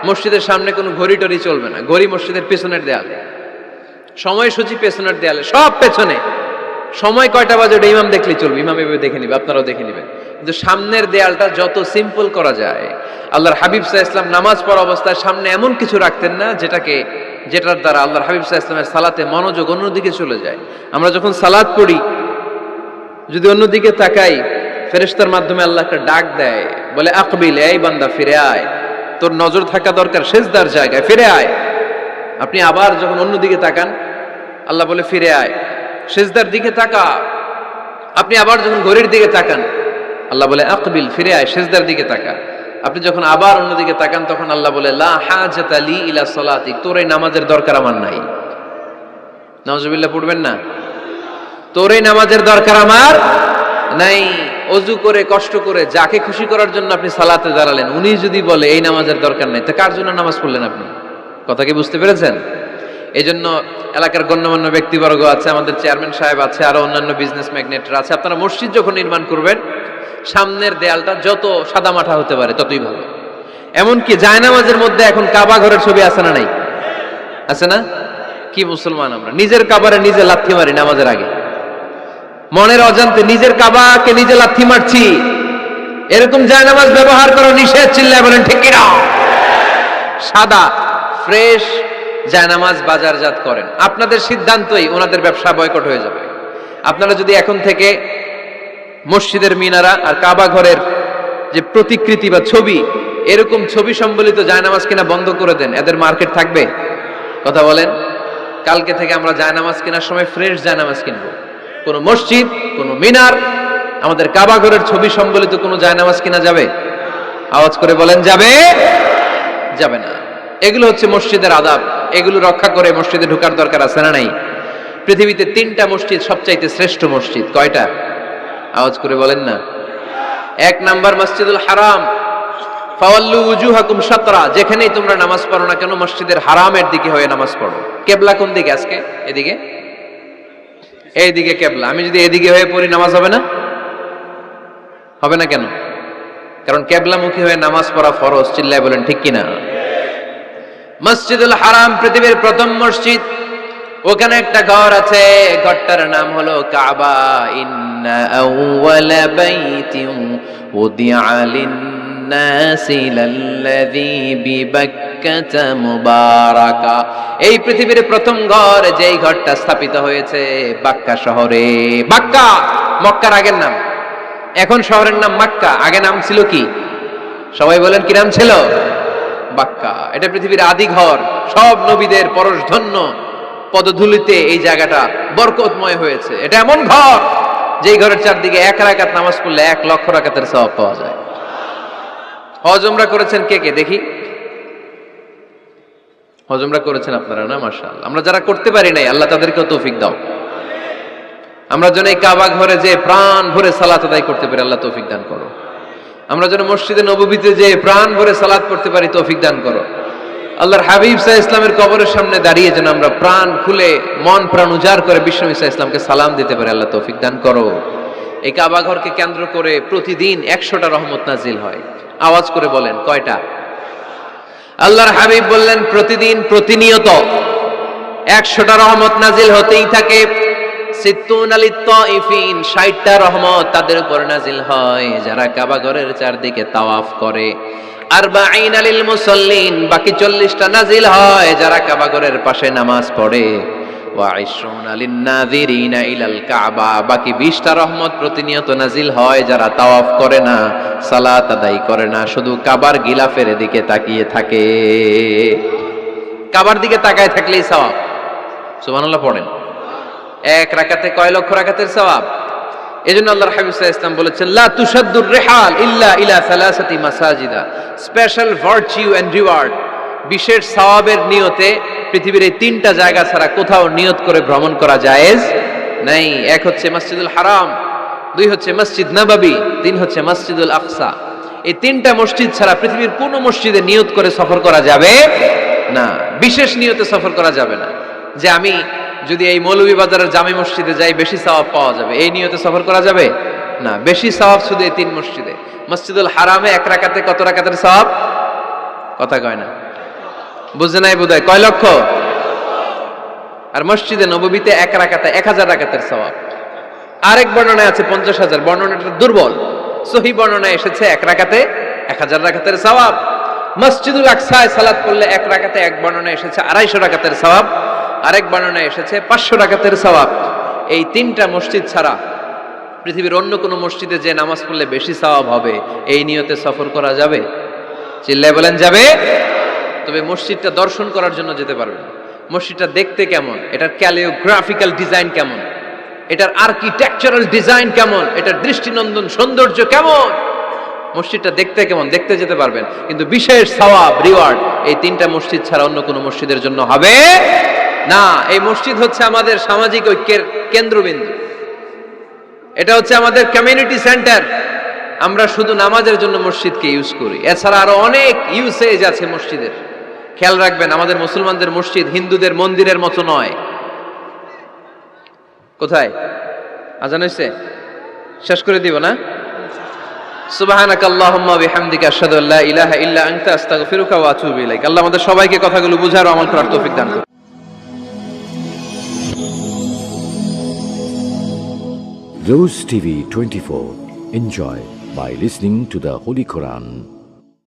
মসজিদের সামনে কোনো ঘড়ি টড়ি চলবে না। ঘড়ি মসজিদের পেছনের দেয়ালে, সময়সূচি পেছনের দেয়ালে, সব পেছনে। সময় কয়টা বাজে ওটা ইমাম দেখলেই চলবে, ইমাম এভাবে দেখে নিবে, আপনারাও দেখে নিবেন। কিন্তু সামনের দেয়ালটা যত সিম্পল করা যায়। আল্লাহর হাবিব সাল্লাল্লাহু আলাইহি ওয়াসাল্লাম নামাজ পড়া অবস্থায় সামনে এমন কিছু রাখতেন না যেটার দ্বারা আল্লাহর হাবিব সাল্লাল্লাহু আলাইহি ওয়াসাল্লামের সালাতে মনোযোগ অন্যদিকে চলে যায়। আমরা যখন সালাত পড়ি, যদি অন্যদিকে তাকাই, ফেরেশতার মাধ্যমে আল্লাহ একটা ডাক দেয়, বলে আকবিল, এই বান্দা ফিরে আয়, তোর নজর থাকা দরকার সেজদার জায়গায়, ফিরে আয়। আপনি আবার যখন অন্যদিকে তাকান, আল্লাহ বলে ফিরে আয়, সেজদার দিকে তাকা। আপনি আবার যখন ঘড়ির দিকে তাকান, আল্লাহ বলে আকবিল, ফিরে আয়, সেজদার দিকে তাকা। আপনি যখন আবার অন্যদিকে তাকান, তখন আল্লাহ বলে লা হাজাতা লি ইলা সালাতিক, তোর এই নামাজের দরকার আমার নাই। নাউজুবিল্লাহ পড়বেন না? তোর এই নামাজের দরকার আমার নাই। অজু করে কষ্ট করে যাকে খুশি করার জন্য আপনি সালাতে দাঁড়ালেন, উনি যদি বলে এই নামাজের দরকার নাই, তা কার জন্য নামাজ পড়লেন আপনি? কথা কি বুঝতে পেরেছেন? এই জন্য এলাকার গণ্যমান্য ব্যক্তিবর্গ আছে, আমাদের চেয়ারম্যান সাহেব আছে, আরো অন্যান্য বিজনেস ম্যাগনেটরা আছে, আপনারা মসজিদ যখন নির্মাণ করবেন, সামনের দেয়ালটা যত সাদামাটা হতে পারে ততই ভালো। এমনকি জায়নামাজের মধ্যে এখন কাবা ঘরের ছবি আছে না নাই? আছে না? কি মুসলমান আমরা, নিজের কাবারে নিজে লাথি মারি নামাজের আগে, মনের অজান্তে নিজের কাবাকে নিজে লাথি মারছি। এরকম জায়নামাজ ব্যবহার করা নিষেধ। চিল্লায় বলেন ঠিক কিনা? সাদা ফ্রেশ জায়নামাজ বাজারজাত করেন, আপনাদের সিদ্ধান্তই ওনাদের ব্যবসা বয়কট হয়ে যাবে। আপনারা যদি এখন থেকে মসজিদের মিনারা আর কাবা ঘরের যে প্রতিকৃতি বা ছবি, এরকম ছবি সম্বলিত জায়নামাজ কিনা বন্ধ করে দেন, এদের মার্কেট থাকবে? কথা বলেন। কালকে থেকে আমরা জায়নামাজ কেনার সময় ফ্রেশ জায়নামাজ কিনবো। কোন মসজিদ, কোন মিনার, আমাদের কাবা ঘরের ছবি সম্বলিত কোনো জায়নামাজ কিনা যাবে? আওয়াজ করে বলেন, যাবে? যাবে না। এগুলো হচ্ছে মসজিদের আদাব, এগুলো রক্ষা করে মসজিদে ঢোকার দরকার আছে না নাই? পৃথিবীতে 3টা মসজিদ সবচাইতে শ্রেষ্ঠ মসজিদ। কয়টা? আওয়াজ করে বলেন না। 1 নাম্বার মসজিদুল হারাম, ফাওয়াল্লু উজুহাকুম শাতরা, যেখানেই তোমরা নামাজ পড়ো না কেন মসজিদের হারামের দিকে হয়ে নামাজ পড়ো। কেবলা কোন দিকে আজকে? এদিকে, এইদিকে কেবলা। আমি যদি এদিকে হয়ে পড়ি, নামাজ হবে না? হবে না কেন? কারণ কেবলামুখী হয়ে নামাজ পড়া ফরজ। চিল্লায় বলেন ঠিক কিনা? মসজিদুল হারাম পৃথিবীর প্রথম মসজিদ। ওখানে একটা ঘর আছে, ঘরটার নাম হলো কাবা। ইন্না আউওয়ালা বাইতিন উদিআ লিন-নাসি লাল্লাযী বিবাক্কাতা মুবারাকা। এই পৃথিবীর প্রথম ঘর, যেই ঘরটা স্থাপিত হয়েছে বাক্কা শহরে। বাক্কা মক্কার আগের নাম, এখন শহরের নাম মক্কা। আগে নাম ছিল কি? সবাই বলেন, কি নাম ছিল? বাক্কা। এটা পৃথিবীর আদি ঘর। সব নবীদের পরশধন্য পদধূলিতে এই জায়গাটা বরকতময় হয়েছে। এটা এমন ঘর যেই ঘরের চারদিকে 1 রাকাত নামাজ পড়লে 1 লক্ষ রাকাতের সওয়াব পাওয়া যায়। হজ উমরা করেছেন কে কে দেখি? হজ উমরা করেছেন আপনারা না? মাশাআল্লাহ। আমরা যারা করতে পারি নাই, আল্লাহ তাদেরকেও তৌফিক দাও। আমরা যেন এই কাবা ঘরে যে প্রাণ ভরে সালাত আদায় করতে পারি, আল্লাহ তৌফিক দান করো। আমরা যেন মসজিদে নববীতে যে প্রাণ ভরে সালাত করতে পারি, তৌফিক দান করো। আল্লাহর হাবিব সাল্লাল্লাহু আলাইহি ইসলামের কবরের সামনে দাঁড়িয়ে যেন আমরা প্রাণ খুলে মন প্রাণ উজাড় করে বিশ্বনবী সাল্লাল্লাহু আলাইহি ইসলামকে সালাম দিতে পারি, আল্লাহ তৌফিক দান করো। এই কাবা ঘরকে কেন্দ্র করে প্রতিদিন 100টা রহমত নাজিল হয়। আওয়াজ করে বলেন, কয়টা? আল্লাহর হাবিব বললেন প্রতিদিন প্রতিনিয়ত 100টা রহমত নাজিল হতেই থাকে। 60টা রহমত তাদের উপর নাজিল হয় যারা কাবা ঘরের চারদিকে তাওয়াফ করে। 40 লিল মুসাল্লিন, বাকি 40টা নাজিল হয় যারা কাবা ঘরের পাশে নামাজ পড়ে। ওয়া 20 লিন নাযিরিনা ইলাল কাবা, বাকি 20টা রহমত প্রতিনিয়ত নাজিল হয় যারা তাওয়াফ করে না, সালাত আদায় করে না, শুধু কাবার গিলাফের দিকে তাকিয়ে থাকে। কাবার দিকে তাকায় থাকলেই সওয়াব। সুবহানাল্লাহ পড়েন। 1 রাকাতে কয় লক্ষ রাকাতের সওয়াব? এজন্য আল্লাহর হাবিব সাল্লাল্লাহু আলাইহি ওয়াসাল্লাম বলেছেন, লা তুশাদ্দুর রিহাল ইল্লা ইলা সালাসাতি মাসাজিদা। স্পেশাল ভার্চু এন্ড রিওয়ার্ড, বিশেষ সওয়াবের নিয়তে পৃথিবীর এই 3টা জায়গা ছাড়া কোথাও নিয়ত করে ভ্রমণ করা জায়েজ নাই। 1 হচ্ছে মসজিদুল হারাম, 2 হচ্ছে মসজিদ নববী, 3 হচ্ছে মসজিদুল আকসা। এই 3টা মসজিদ ছাড়া পৃথিবীর কোনো মসজিদে নিয়ত করে সফর করা যাবে না। বিশেষ নিয়তে সফর করা যাবে না, যে আমি যদি এই মৌলভীবাজারের জামে মসজিদে যাই বেশি সওয়াব পাওয়া যাবে, এই নিয়তে সফর করা যাবে না। বেশি সওয়াব শুধু এই 3 মসজিদে। মসজিদুল হারামে 1 রাকাতে কত রাকাতের সওয়াব? কথা কয় না, বুঝে নাই বোধহয়। কয় লক্ষ? আর মসজিদে নববীতে 1 রাকাতে 1000 রাকাতের সওয়াব। আরেক বর্ণনায় আছে 50,000, বর্ণনাটা দুর্বল। সহি বর্ণনায় এসেছে 1 রাকাতে 1000 রাকাতের সওয়াব। মসজিদুল আকসায় সালাত পড়লে 1 রাকাতে, এক বর্ণনায় এসেছে 250 রাকাতের সওয়াব, আরেক বর্ণনায় এসেছে 500 রাকাতের সওয়াব। এই 3টা মসজিদ ছাড়া পৃথিবীর অন্য কোনো মসজিদে যে নামাজ পড়লে বেশি সওয়াব হবে, এই নিয়তে সফর করা যাবে? চিল্লায় বলেন যাবে। তবে মসজিদটা দর্শন করার জন্য যেতে পারবেন। মসজিদটা দেখতে কেমন, এটার ক্যালিওগ্রাফিক্যাল ডিজাইন কেমন, এটার আর্কিটেকচারাল ডিজাইন কেমন, এটার দৃষ্টিনন্দন সৌন্দর্য কেমন, মসজিদটা দেখতে কেমন, দেখতে যেতে পারবেন। কিন্তু বিশেষ সওয়াব রিওয়ার্ড এই 3টা মসজিদ ছাড়া অন্য কোনো মসজিদের জন্য হবে না। এই মসজিদ হচ্ছে আমাদের সামাজিক ঐক্যের কেন্দ্রবিন্দু, এটা হচ্ছে আমাদের কমিউনিটি সেন্টার। আমরা শুধু নামাজের জন্য মসজিদকে ইউজ করি, এছাড়া আরো অনেক ইউসেজ আছে মসজিদের। খেয়াল রাখবেন, আমাদের মুসলমানদের মসজিদ হিন্দুদের মন্দিরের মতো নয়। কোথায় আজান হইছে? শেষ করে দিব না? সুবহানাকাল্লাহুম্মা বিহামদিকা আশহাদু আল্লা ইলাহা ইল্লা আনতা আস্তাগফিরুকা ওয়া আতুবু ইলাইক। আল্লাহ আমাদের সবাইকে কথাগুলো বুঝার ও আমল করার তৌফিক দান করুন। Rose TV 24. Enjoy by listening to the Holy Quran.